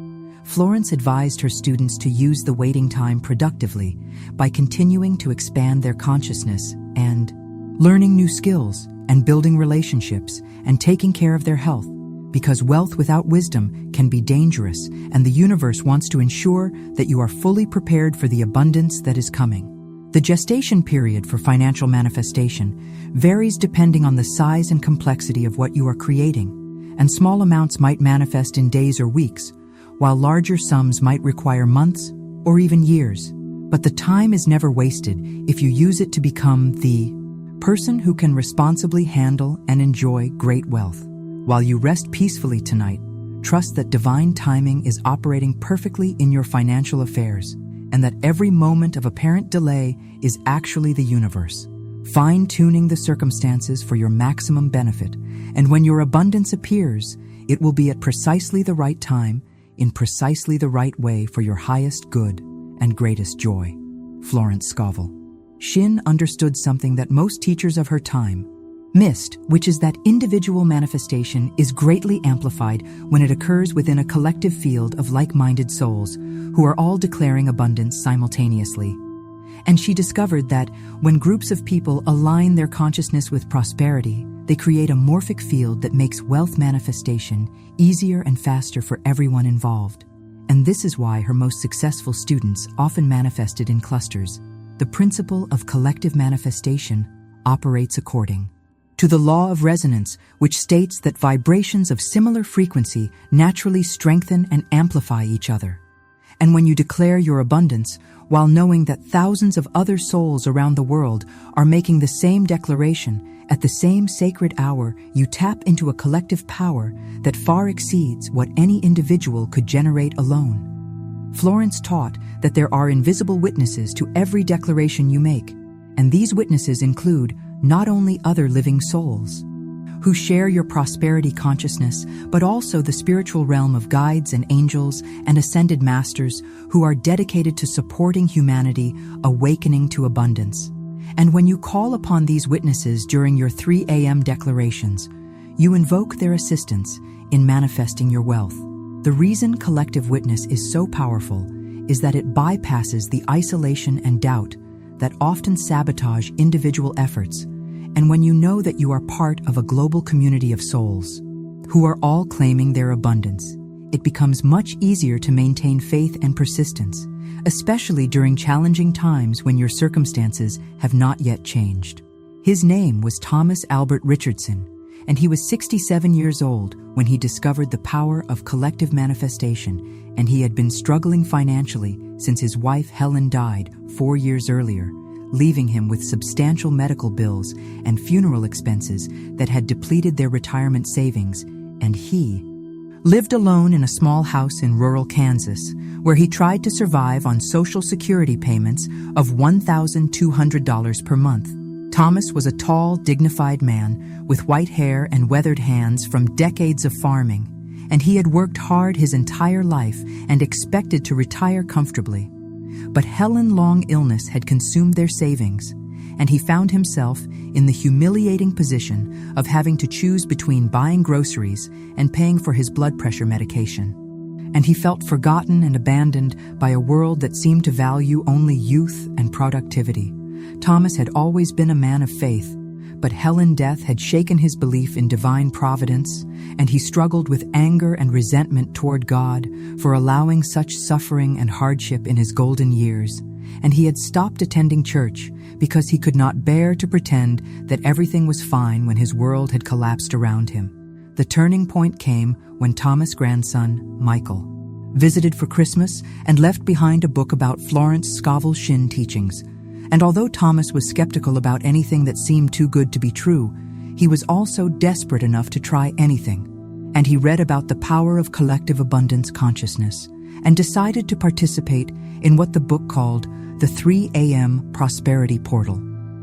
Florence advised her students to use the waiting time productively by continuing to expand their consciousness and learning new skills and building relationships and taking care of their health, because wealth without wisdom can be dangerous, and the universe wants to ensure that you are fully prepared for the abundance that is coming. The gestation period for financial manifestation varies depending on the size and complexity of what you are creating, and small amounts might manifest in days or weeks, while larger sums might require months or even years. But the time is never wasted if you use it to become the person who can responsibly handle and enjoy great wealth. While you rest peacefully tonight, trust that divine timing is operating perfectly in your financial affairs, and that every moment of apparent delay is actually the universe fine-tuning the circumstances for your maximum benefit. And when your abundance appears, it will be at precisely the right time, in precisely the right way, for your highest good and greatest joy. Florence Scovel Shinn understood something that most teachers of her time missed, which is that individual manifestation is greatly amplified when it occurs within a collective field of like-minded souls who are all declaring abundance simultaneously. And she discovered that when groups of people align their consciousness with prosperity, they create a morphic field that makes wealth manifestation easier and faster for everyone involved. And this is why her most successful students often manifested in clusters. The principle of collective manifestation operates according to the law of resonance, which states that vibrations of similar frequency naturally strengthen and amplify each other. And when you declare your abundance, while knowing that thousands of other souls around the world are making the same declaration, at the same sacred hour, you tap into a collective power that far exceeds what any individual could generate alone. Florence taught that there are invisible witnesses to every declaration you make, and these witnesses include not only other living souls who share your prosperity consciousness, but also the spiritual realm of guides and angels and ascended masters who are dedicated to supporting humanity awakening to abundance. And when you call upon these witnesses during your 3 a.m. declarations, you invoke their assistance in manifesting your wealth. The reason collective witness is so powerful is that it bypasses the isolation and doubt that often sabotage individual efforts. And when you know that you are part of a global community of souls who are all claiming their abundance, it becomes much easier to maintain faith and persistence, especially during challenging times when your circumstances have not yet changed. His name was Thomas Albert Richardson, and he was 67 years old when he discovered the power of collective manifestation, and he had been struggling financially since his wife Helen died 4 years earlier, leaving him with substantial medical bills and funeral expenses that had depleted their retirement savings, and he lived alone in a small house in rural Kansas, where he tried to survive on Social Security payments of $1,200 per month. Thomas was a tall, dignified man with white hair and weathered hands from decades of farming, and he had worked hard his entire life and expected to retire comfortably. But Helen's long illness had consumed their savings, and he found himself in the humiliating position of having to choose between buying groceries and paying for his blood pressure medication. And he felt forgotten and abandoned by a world that seemed to value only youth and productivity. Thomas had always been a man of faith, but Helen's death had shaken his belief in divine providence, and he struggled with anger and resentment toward God for allowing such suffering and hardship in his golden years, and he had stopped attending church because he could not bear to pretend that everything was fine when his world had collapsed around him. The turning point came when Thomas' grandson, Michael, visited for Christmas and left behind a book about Florence Scovel Shinn teachings. And although Thomas was skeptical about anything that seemed too good to be true, he was also desperate enough to try anything. and he read about the power of collective abundance consciousness and decided to participate in what the book called the 3 a.m. Prosperity Portal.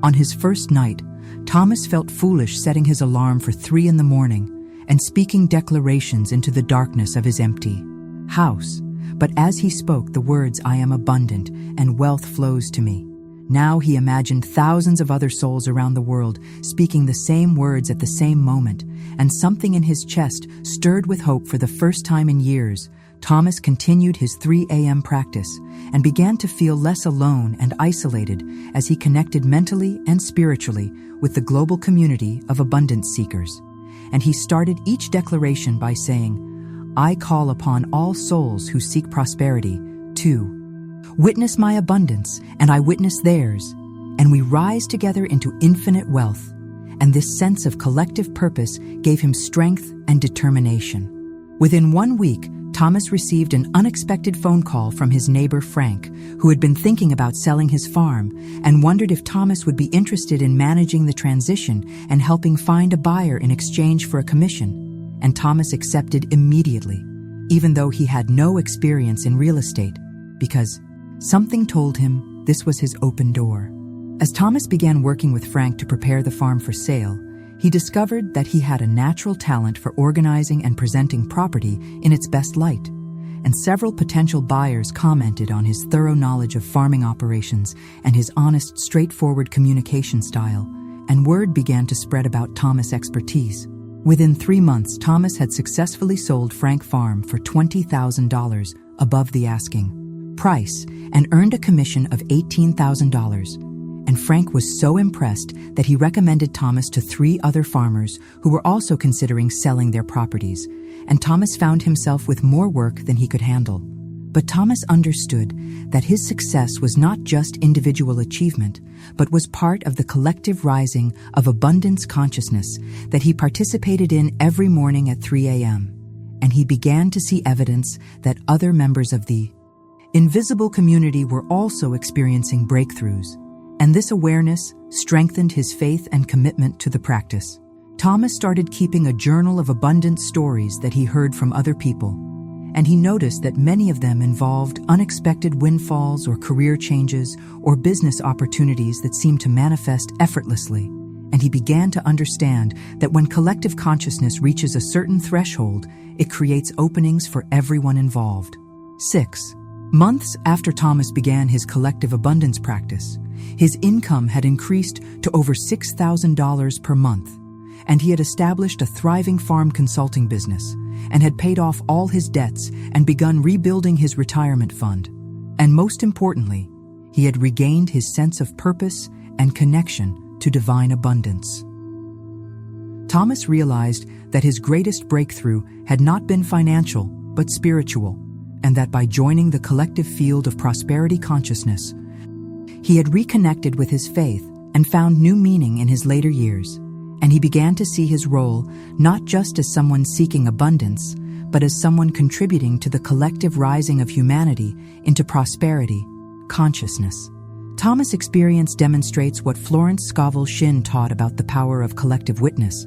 On his first night, Thomas felt foolish setting his alarm for 3 in the morning and speaking declarations into the darkness of his empty house. But as he spoke the words, "I am abundant and wealth flows to me," now he imagined thousands of other souls around the world speaking the same words at the same moment, and something in his chest stirred with hope. For the first time in years, Thomas continued his 3 a.m. practice and began to feel less alone and isolated as he connected mentally and spiritually with the global community of abundance seekers. And he started each declaration by saying, "I call upon all souls who seek prosperity to witness my abundance, and I witness theirs, and we rise together into infinite wealth." And this sense of collective purpose gave him strength and determination. Within 1 week, Thomas received an unexpected phone call from his neighbor Frank, who had been thinking about selling his farm and wondered if Thomas would be interested in managing the transition and helping find a buyer in exchange for a commission. And Thomas accepted immediately, even though he had no experience in real estate, because something told him this was his open door. As Thomas began working with Frank to prepare the farm for sale, he discovered that he had a natural talent for organizing and presenting property in its best light, and several potential buyers commented on his thorough knowledge of farming operations and his honest, straightforward communication style, and word began to spread about Thomas' expertise. Within 3 months, Thomas had successfully sold Frank Farm for $20,000 above the asking price and earned a commission of $18,000. And Frank was so impressed that he recommended Thomas to 3 other farmers who were also considering selling their properties, and Thomas found himself with more work than he could handle. But Thomas understood that his success was not just individual achievement, but was part of the collective rising of abundance consciousness that he participated in every morning at 3 a.m. And he began to see evidence that other members of the invisible community were also experiencing breakthroughs, and this awareness strengthened his faith and commitment to the practice. Thomas started keeping a journal of abundant stories that he heard from other people, and he noticed that many of them involved unexpected windfalls or career changes or business opportunities that seemed to manifest effortlessly. And he began to understand that when collective consciousness reaches a certain threshold, it creates openings for everyone involved. 6 months after Thomas began his collective abundance practice, his income had increased to over $6,000 per month, and he had established a thriving farm consulting business and had paid off all his debts and begun rebuilding his retirement fund. And most importantly, he had regained his sense of purpose and connection to divine abundance. Thomas realized that his greatest breakthrough had not been financial, but spiritual, and that by joining the collective field of prosperity consciousness, he had reconnected with his faith and found new meaning in his later years. And he began to see his role not just as someone seeking abundance, but as someone contributing to the collective rising of humanity into prosperity consciousness. Thomas' experience demonstrates what Florence Scovel Shinn taught about the power of collective witness.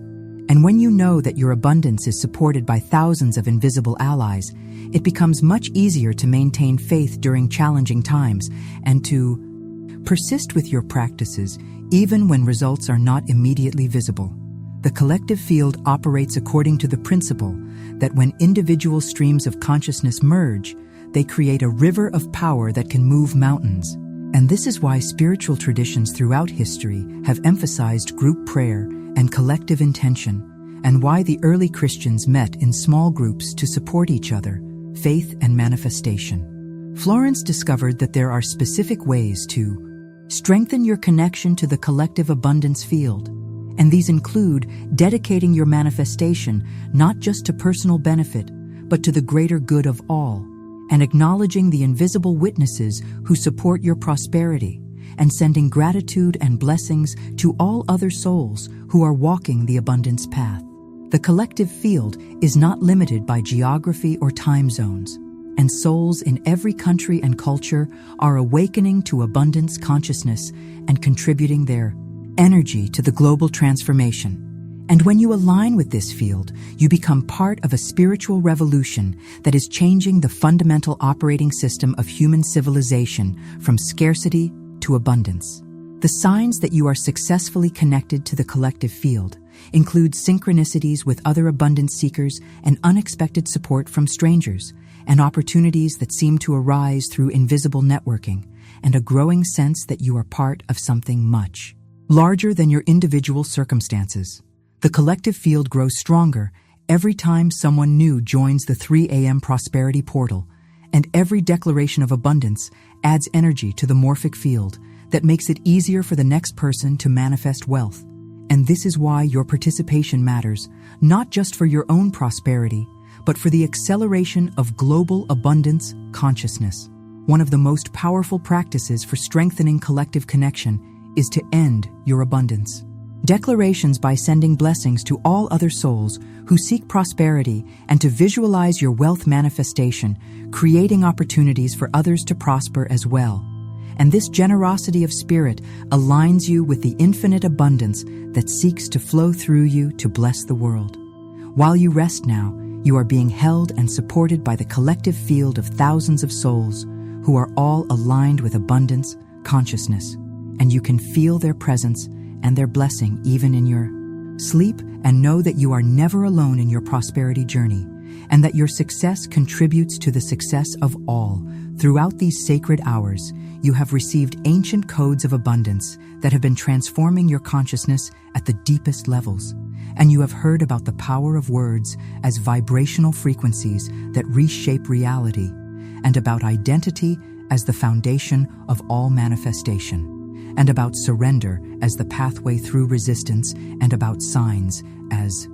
And when you know that your abundance is supported by thousands of invisible allies, it becomes much easier to maintain faith during challenging times and to persist with your practices even when results are not immediately visible. The collective field operates according to the principle that when individual streams of consciousness merge, they create a river of power that can move mountains. And this is why spiritual traditions throughout history have emphasized group prayer and collective intention, and why the early Christians met in small groups to support each other, faith and manifestation. Florence discovered that there are specific ways to strengthen your connection to the collective abundance field, and these include dedicating your manifestation not just to personal benefit, but to the greater good of all, and acknowledging the invisible witnesses who support your prosperity, and sending gratitude and blessings to all other souls who are walking the abundance path. The collective field is not limited by geography or time zones, and souls in every country and culture are awakening to abundance consciousness and contributing their energy to the global transformation. And when you align with this field, you become part of a spiritual revolution that is changing the fundamental operating system of human civilization from scarcity to abundance. The signs that you are successfully connected to the collective field include synchronicities with other abundance seekers and unexpected support from strangers, and opportunities that seem to arise through invisible networking, and a growing sense that you are part of something much larger than your individual circumstances. The collective field grows stronger every time someone new joins the 3 a.m. prosperity portal, and every declaration of abundance adds energy to the morphic field that makes it easier for the next person to manifest wealth. And this is why your participation matters, not just for your own prosperity, but for the acceleration of global abundance consciousness. One of the most powerful practices for strengthening collective connection is to end your abundance. Declarations by sending blessings to all other souls who seek prosperity, and to visualize your wealth manifestation, creating opportunities for others to prosper as well. And this generosity of spirit aligns you with the infinite abundance that seeks to flow through you to bless the world. While you rest now, you are being held and supported by the collective field of thousands of souls who are all aligned with abundance consciousness, and you can feel their presence and their blessing even in your sleep, and know that you are never alone in your prosperity journey, and that your success contributes to the success of all. Throughout these sacred hours, you have received ancient codes of abundance that have been transforming your consciousness at the deepest levels, and you have heard about the power of words as vibrational frequencies that reshape reality, and about identity as the foundation of all manifestation, and about surrender as the pathway through resistance, and about signs as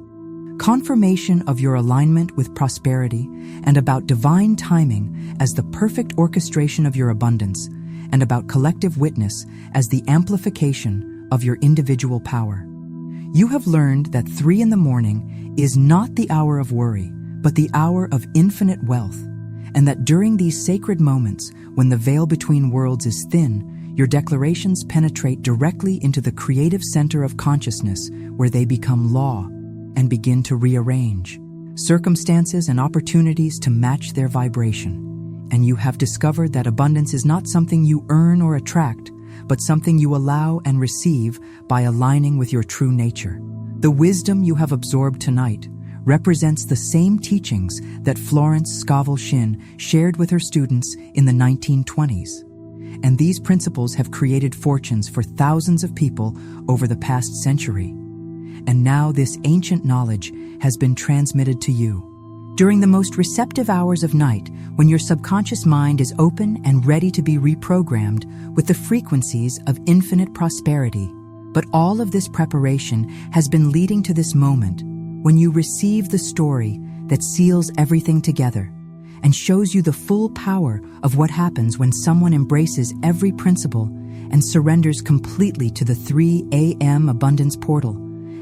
confirmation of your alignment with prosperity, and about divine timing as the perfect orchestration of your abundance, and about collective witness as the amplification of your individual power. You have learned that 3 a.m. is not the hour of worry, but the hour of infinite wealth, and that during these sacred moments, when the veil between worlds is thin, your declarations penetrate directly into the creative center of consciousness, where they become law and begin to rearrange circumstances and opportunities to match their vibration. And you have discovered that abundance is not something you earn or attract, but something you allow and receive by aligning with your true nature. The wisdom you have absorbed tonight represents the same teachings that Florence Scovel Shinn shared with her students in the 1920s. And these principles have created fortunes for thousands of people over the past century. And now this ancient knowledge has been transmitted to you. During the most receptive hours of night, when your subconscious mind is open and ready to be reprogrammed with the frequencies of infinite prosperity. But all of this preparation has been leading to this moment when you receive the story that seals everything together and shows you the full power of what happens when someone embraces every principle and surrenders completely to the 3 a.m. abundance portal,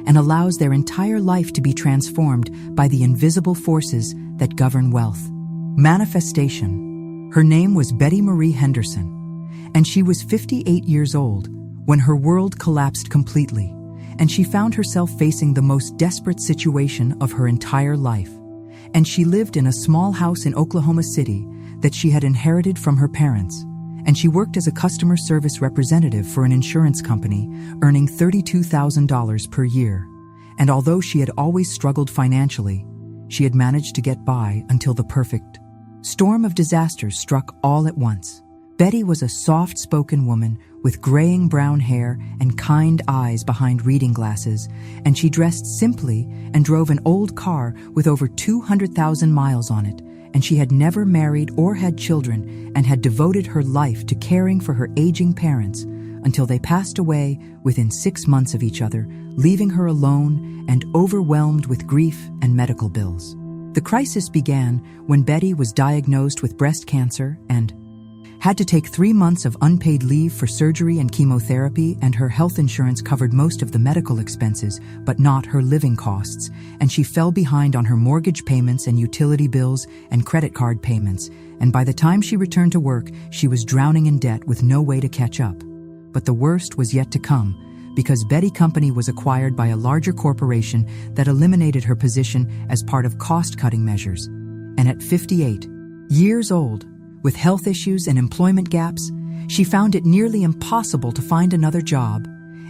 and allows their entire life to be transformed by the invisible forces that govern wealth. Manifestation. Her name was Betty Marie Henderson, and she was 58 years old when her world collapsed completely, and she found herself facing the most desperate situation of her entire life. And she lived in a small house in Oklahoma City that she had inherited from her parents, and she worked as a customer service representative for an insurance company, earning $32,000 per year. And although she had always struggled financially, she had managed to get by until the perfect storm of disasters struck all at once. Betty was a soft-spoken woman with graying brown hair and kind eyes behind reading glasses, and she dressed simply and drove an old car with over 200,000 miles on it, and she had never married or had children and had devoted her life to caring for her aging parents until they passed away within 6 months of each other, leaving her alone and overwhelmed with grief and medical bills. The crisis began when Betty was diagnosed with breast cancer and had to take 3 months of unpaid leave for surgery and chemotherapy, and her health insurance covered most of the medical expenses, but not her living costs, and she fell behind on her mortgage payments and utility bills and credit card payments, and by the time she returned to work, she was drowning in debt with no way to catch up. But the worst was yet to come. because Betty Company was acquired by a larger corporation that eliminated her position as part of cost-cutting measures. And at 58 years old, with health issues and employment gaps, she found it nearly impossible to find another job,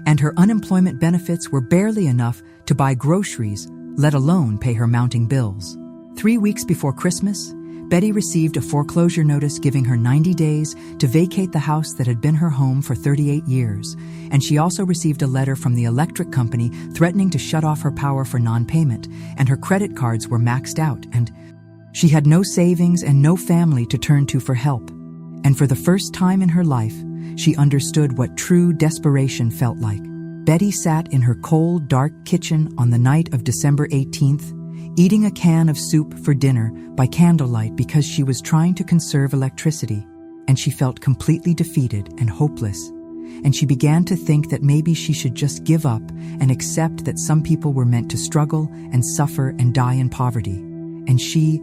and her unemployment benefits were barely enough to buy groceries, let alone pay her mounting bills. 3 weeks before Christmas, Betty received a foreclosure notice giving her 90 days to vacate the house that had been her home for 38 years, and she also received a letter from the electric company threatening to shut off her power for non-payment, and her credit cards were maxed out, and she had no savings and no family to turn to for help. And for the first time in her life, she understood what true desperation felt like. Betty sat in her cold, dark kitchen on the night of December 18th, eating a can of soup for dinner by candlelight because she was trying to conserve electricity, and she felt completely defeated and hopeless. And she began to think that maybe she should just give up and accept that some people were meant to struggle and suffer and die in poverty. And she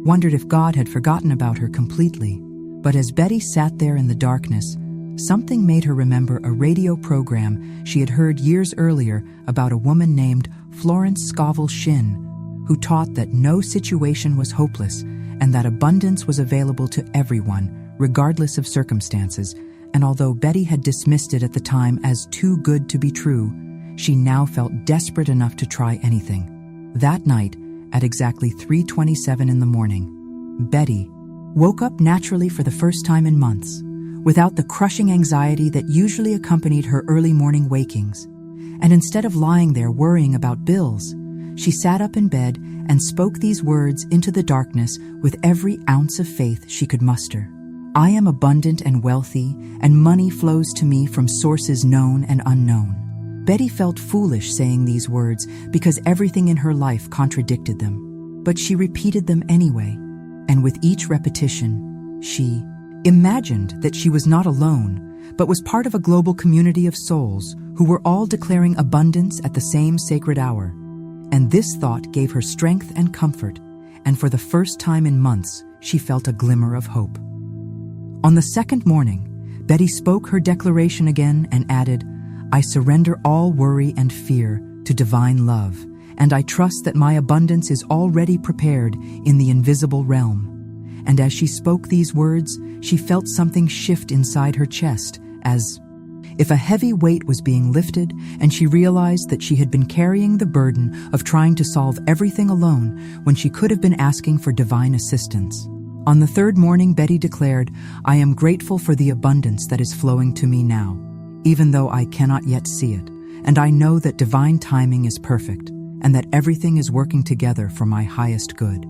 wondered if God had forgotten about her completely. But as Betty sat there in the darkness, something made her remember a radio program she had heard years earlier about a woman named Florence Scovel Shinn, who taught that no situation was hopeless and that abundance was available to everyone, regardless of circumstances. And although Betty had dismissed it at the time as too good to be true, she now felt desperate enough to try anything. That night, at exactly 3:27 in the morning, Betty woke up naturally for the first time in months, without the crushing anxiety that usually accompanied her early morning wakings. And instead of lying there worrying about bills, she sat up in bed and spoke these words into the darkness with every ounce of faith she could muster. I am abundant and wealthy, and money flows to me from sources known and unknown. Betty felt foolish saying these words because everything in her life contradicted them. But she repeated them anyway, and with each repetition, she imagined that she was not alone, but was part of a global community of souls who were all declaring abundance at the same sacred hour. And this thought gave her strength and comfort, and for the first time in months, she felt a glimmer of hope. On the second morning, Betty spoke her declaration again and added, I surrender all worry and fear to divine love, and I trust that my abundance is already prepared in the invisible realm. And as she spoke these words, she felt something shift inside her chest, as if a heavy weight was being lifted, and she realized that she had been carrying the burden of trying to solve everything alone when she could have been asking for divine assistance. On the third morning, Betty declared, I am grateful for the abundance that is flowing to me now, even though I cannot yet see it, and I know that divine timing is perfect, and that everything is working together for my highest good.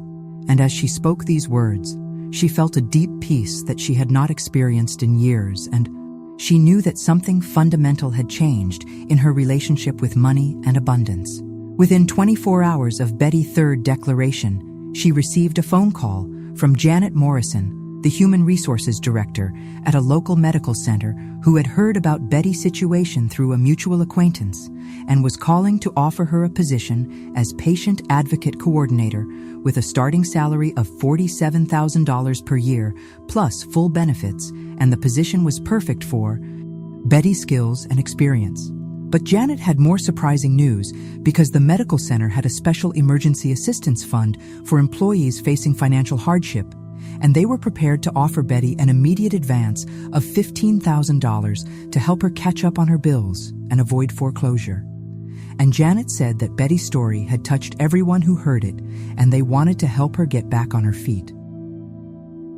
And as she spoke these words, she felt a deep peace that she had not experienced in years, and she knew that something fundamental had changed in her relationship with money and abundance. Within 24 hours of Betty's third declaration, she received a phone call from Janet Morrison, the Human Resources Director at a local medical center who had heard about Betty's situation through a mutual acquaintance and was calling to offer her a position as Patient Advocate Coordinator with a starting salary of $47,000 per year plus full benefits, and the position was perfect for Betty's skills and experience. But Janet had more surprising news because the medical center had a special emergency assistance fund for employees facing financial hardship, and they were prepared to offer Betty an immediate advance of $15,000 to help her catch up on her bills and avoid foreclosure. And Janet said that Betty's story had touched everyone who heard it, and they wanted to help her get back on her feet.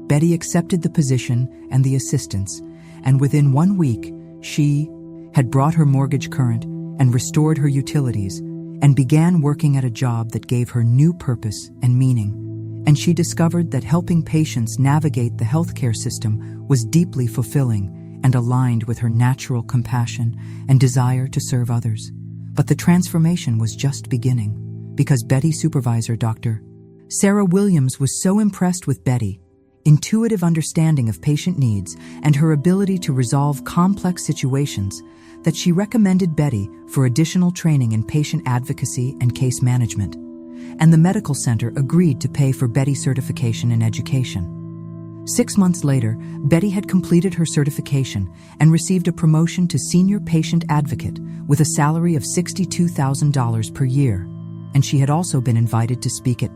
Betty accepted the position and the assistance, and within 1 week, she had brought her mortgage current and restored her utilities and began working at a job that gave her new purpose and meaning. And she discovered that helping patients navigate the healthcare system was deeply fulfilling and aligned with her natural compassion and desire to serve others. But the transformation was just beginning, because Betty's supervisor, Dr. Sarah Williams, was so impressed with Betty's intuitive understanding of patient needs and her ability to resolve complex situations that she recommended Betty for additional training in patient advocacy and case management. And the medical center agreed to pay for Betty's certification in education. 6 months later, Betty had completed her certification and received a promotion to senior patient advocate with a salary of $62,000 per year. And she had also been invited to speak at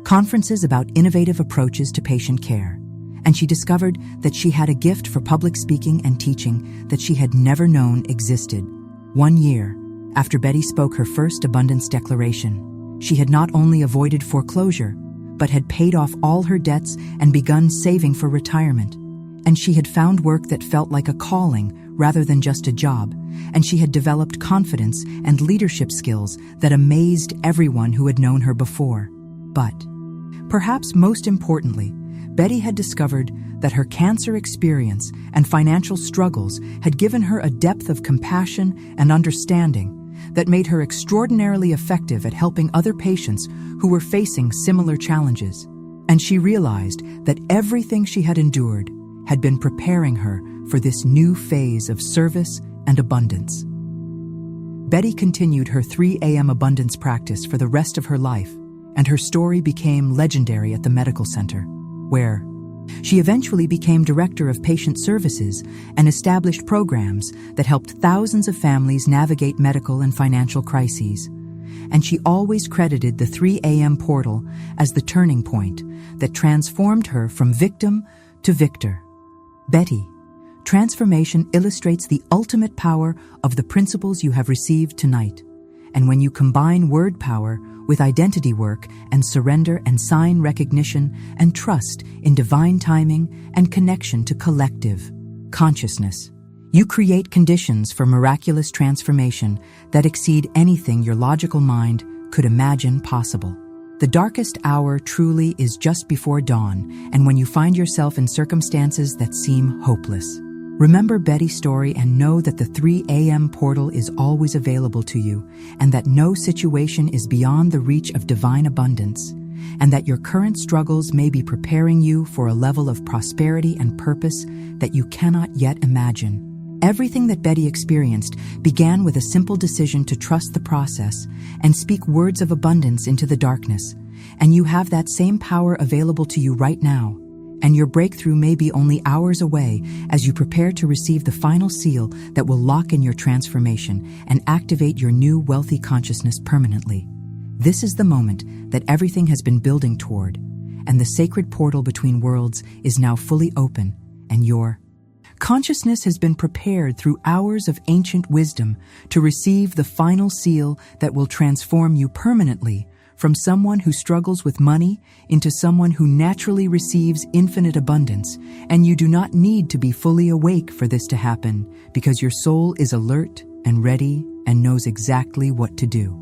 conferences about innovative approaches to patient care. And she discovered that she had a gift for public speaking and teaching that she had never known existed. 1 year after Betty spoke her first abundance declaration, she had not only avoided foreclosure, but had paid off all her debts and begun saving for retirement. And she had found work that felt like a calling rather than just a job, and she had developed confidence and leadership skills that amazed everyone who had known her before. But, perhaps most importantly, Betty had discovered that her cancer experience and financial struggles had given her a depth of compassion and understanding that made her extraordinarily effective at helping other patients who were facing similar challenges. And she realized that everything she had endured had been preparing her for this new phase of service and abundance. Betty continued her 3 a.m. abundance practice for the rest of her life, and her story became legendary at the medical center, where she eventually became director of patient services and established programs that helped thousands of families navigate medical and financial crises. And she always credited the 3 a.m. portal as the turning point that transformed her from victim to victor. Betty, transformation illustrates the ultimate power of the principles you have received tonight. And when you combine word power with identity work and surrender and sign recognition and trust in divine timing and connection to collective consciousness, you create conditions for miraculous transformation that exceed anything your logical mind could imagine possible. The darkest hour truly is just before dawn, and when you find yourself in circumstances that seem hopeless. Remember Betty's story and know that the 3 a.m. portal is always available to you, and that no situation is beyond the reach of divine abundance, and that your current struggles may be preparing you for a level of prosperity and purpose that you cannot yet imagine. Everything that Betty experienced began with a simple decision to trust the process and speak words of abundance into the darkness, and you have that same power available to you right now. And your breakthrough may be only hours away as you prepare to receive the final seal that will lock in your transformation and activate your new wealthy consciousness permanently. This is the moment that everything has been building toward, and the sacred portal between worlds is now fully open, and your consciousness has been prepared through hours of ancient wisdom to receive the final seal that will transform you permanently from someone who struggles with money into someone who naturally receives infinite abundance. And you do not need to be fully awake for this to happen, because your soul is alert and ready and knows exactly what to do.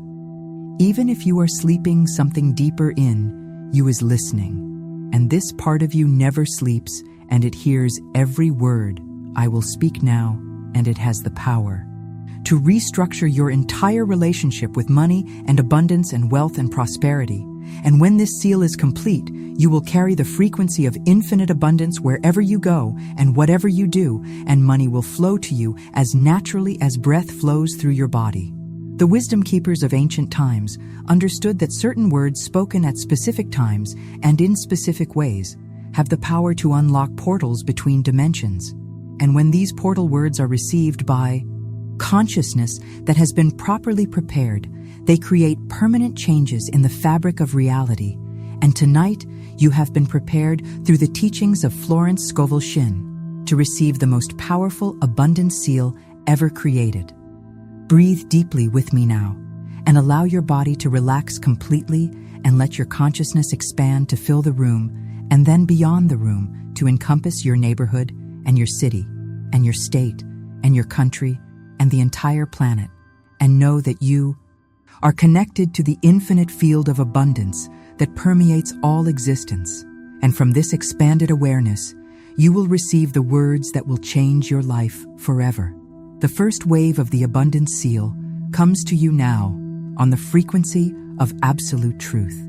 Even if you are sleeping, something deeper in you is listening. And this part of you never sleeps, and it hears every word I will speak now, and it has the power to restructure your entire relationship with money and abundance and wealth and prosperity. And when this seal is complete, you will carry the frequency of infinite abundance wherever you go and whatever you do, and money will flow to you as naturally as breath flows through your body. The wisdom keepers of ancient times understood that certain words spoken at specific times and in specific ways have the power to unlock portals between dimensions. And when these portal words are received by consciousness that has been properly prepared, they create permanent changes in the fabric of reality. And tonight, you have been prepared through the teachings of Florence Scovel Shinn to receive the most powerful abundance seal ever created. Breathe deeply with me now, and allow your body to relax completely, and let your consciousness expand to fill the room, and then beyond the room to encompass your neighborhood and your city and your state and your country and the entire planet, and know that you are connected to the infinite field of abundance that permeates all existence. And from this expanded awareness, you will receive the words that will change your life forever. The first wave of the abundance seal comes to you now on the frequency of absolute truth.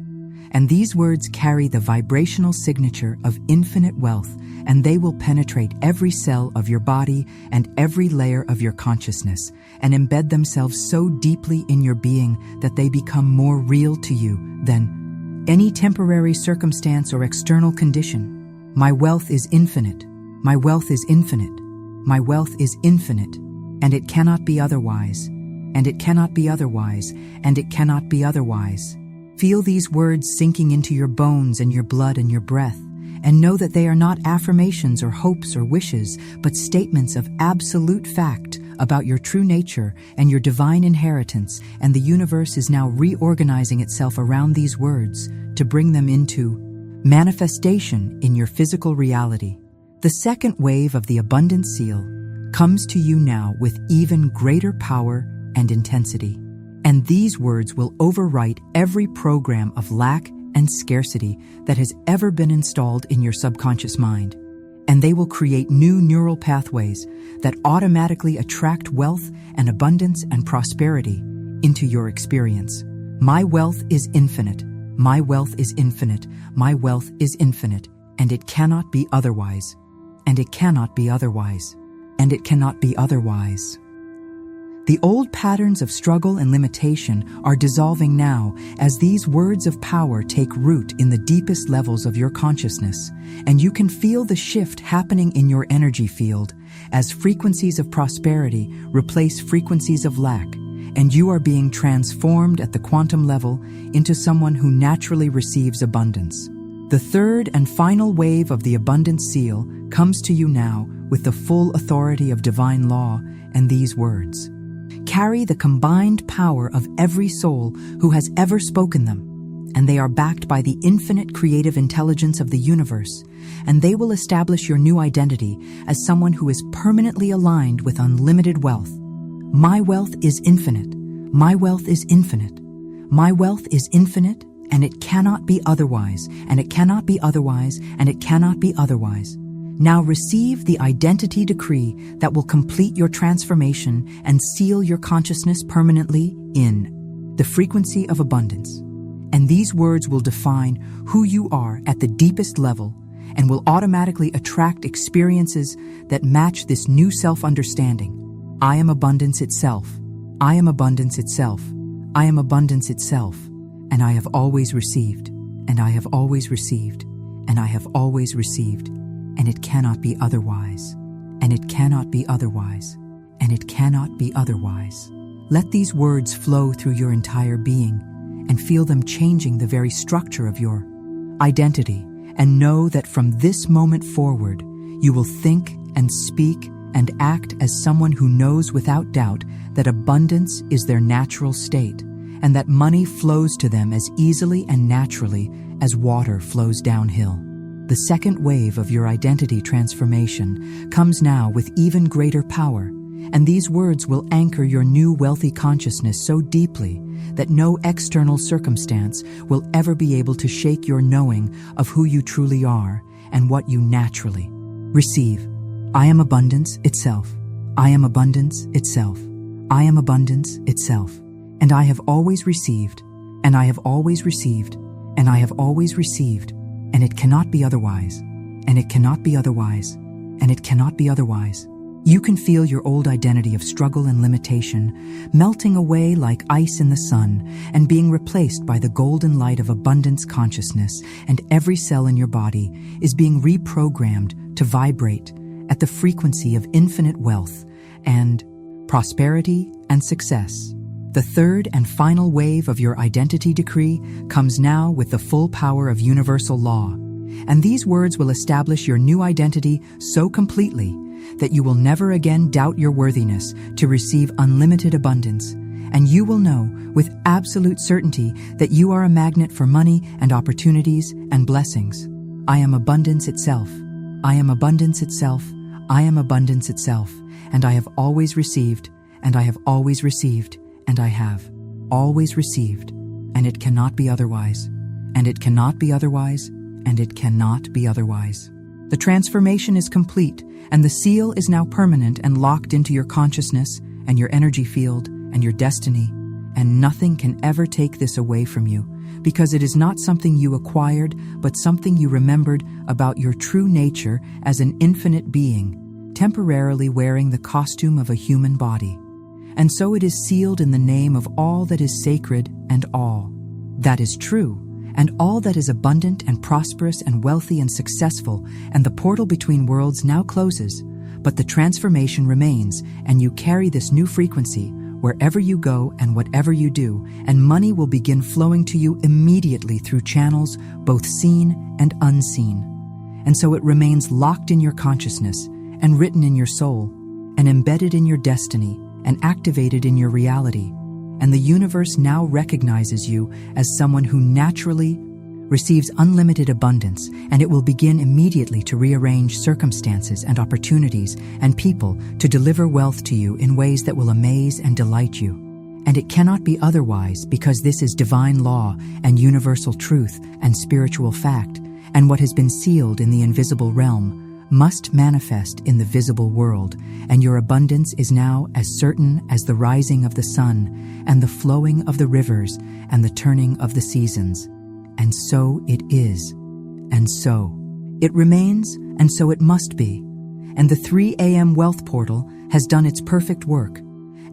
And these words carry the vibrational signature of infinite wealth, and they will penetrate every cell of your body and every layer of your consciousness, and embed themselves so deeply in your being that they become more real to you than any temporary circumstance or external condition. My wealth is infinite. My wealth is infinite. My wealth is infinite, and it cannot be otherwise. And it cannot be otherwise. And it cannot be otherwise. Feel these words sinking into your bones and your blood and your breath, and know that they are not affirmations or hopes or wishes, but statements of absolute fact about your true nature and your divine inheritance, and the universe is now reorganizing itself around these words to bring them into manifestation in your physical reality. The second wave of the abundance seal comes to you now with even greater power and intensity. And these words will overwrite every program of lack and scarcity that has ever been installed in your subconscious mind. And they will create new neural pathways that automatically attract wealth and abundance and prosperity into your experience. My wealth is infinite. My wealth is infinite. My wealth is infinite. And it cannot be otherwise. And it cannot be otherwise. And it cannot be otherwise. The old patterns of struggle and limitation are dissolving now as these words of power take root in the deepest levels of your consciousness, and you can feel the shift happening in your energy field as frequencies of prosperity replace frequencies of lack, and you are being transformed at the quantum level into someone who naturally receives abundance. The third and final wave of the abundance seal comes to you now with the full authority of divine law and these words carry the combined power of every soul who has ever spoken them, and they are backed by the infinite creative intelligence of the universe, and they will establish your new identity as someone who is permanently aligned with unlimited wealth. My wealth is infinite. My wealth is infinite. My wealth is infinite, and it cannot be otherwise, and it cannot be otherwise, and it cannot be otherwise. Now receive the identity decree that will complete your transformation and seal your consciousness permanently in the frequency of abundance. And these words will define who you are at the deepest level and will automatically attract experiences that match this new self-understanding. I am abundance itself. I am abundance itself. I am abundance itself. And I have always received. And I have always received. And I have always received. And it cannot be otherwise. And it cannot be otherwise. And it cannot be otherwise. Let these words flow through your entire being and feel them changing the very structure of your identity, and know that from this moment forward, you will think and speak and act as someone who knows without doubt that abundance is their natural state, and that money flows to them as easily and naturally as water flows downhill. The second wave of your identity transformation comes now with even greater power, and these words will anchor your new wealthy consciousness so deeply that no external circumstance will ever be able to shake your knowing of who you truly are and what you naturally receive. I am abundance itself. I am abundance itself. I am abundance itself. And I have always received, and I have always received, and I have always received. And it cannot be otherwise, and it cannot be otherwise, and it cannot be otherwise. You can feel your old identity of struggle and limitation melting away like ice in the sun and being replaced by the golden light of abundance consciousness, and every cell in your body is being reprogrammed to vibrate at the frequency of infinite wealth and prosperity and success. The third and final wave of your identity decree comes now with the full power of universal law, and these words will establish your new identity so completely that you will never again doubt your worthiness to receive unlimited abundance, and you will know with absolute certainty that you are a magnet for money and opportunities and blessings. I am abundance itself. I am abundance itself. I am abundance itself, and I have always received, and I have always received, and I have always received, and it cannot be otherwise, and it cannot be otherwise, and it cannot be otherwise. The transformation is complete, and the seal is now permanent and locked into your consciousness and your energy field and your destiny, and nothing can ever take this away from you, because it is not something you acquired, but something you remembered about your true nature as an infinite being, temporarily wearing the costume of a human body. And so it is sealed in the name of all that is sacred and all that is true, and all that is abundant and prosperous and wealthy and successful, and the portal between worlds now closes, but the transformation remains, and you carry this new frequency wherever you go and whatever you do, and money will begin flowing to you immediately through channels both seen and unseen. And so it remains locked in your consciousness and written in your soul and embedded in your destiny and activated in your reality. And the universe now recognizes you as someone who naturally receives unlimited abundance, and it will begin immediately to rearrange circumstances and opportunities and people to deliver wealth to you in ways that will amaze and delight you. And it cannot be otherwise, because this is divine law and universal truth and spiritual fact, and what has been sealed in the invisible realm must manifest in the visible world, and your abundance is now as certain as the rising of the sun and the flowing of the rivers and the turning of the seasons. And so it is, and so it remains, and so it must be. And the 3 a.m. wealth portal has done its perfect work,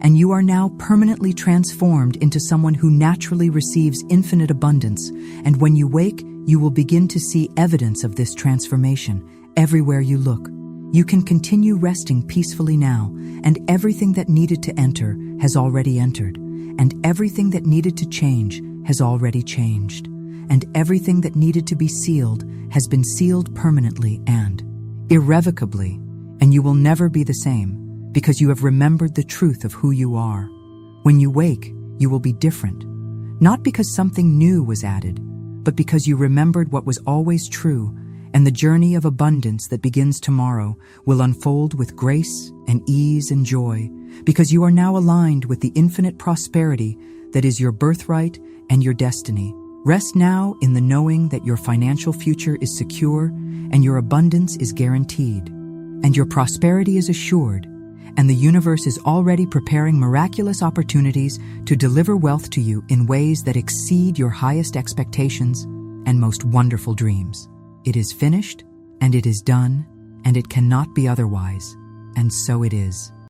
and you are now permanently transformed into someone who naturally receives infinite abundance. And when you wake, you will begin to see evidence of this transformation everywhere you look. You can continue resting peacefully now, and everything that needed to enter has already entered, and everything that needed to change has already changed, and everything that needed to be sealed has been sealed permanently and irrevocably, and you will never be the same, because you have remembered the truth of who you are. When you wake, you will be different, not because something new was added, but because you remembered what was always true, and the journey of abundance that begins tomorrow will unfold with grace and ease and joy, because you are now aligned with the infinite prosperity that is your birthright and your destiny. Rest now in the knowing that your financial future is secure, and your abundance is guaranteed, and your prosperity is assured, and the universe is already preparing miraculous opportunities to deliver wealth to you in ways that exceed your highest expectations and most wonderful dreams. It is finished, and it is done, and it cannot be otherwise, and so it is.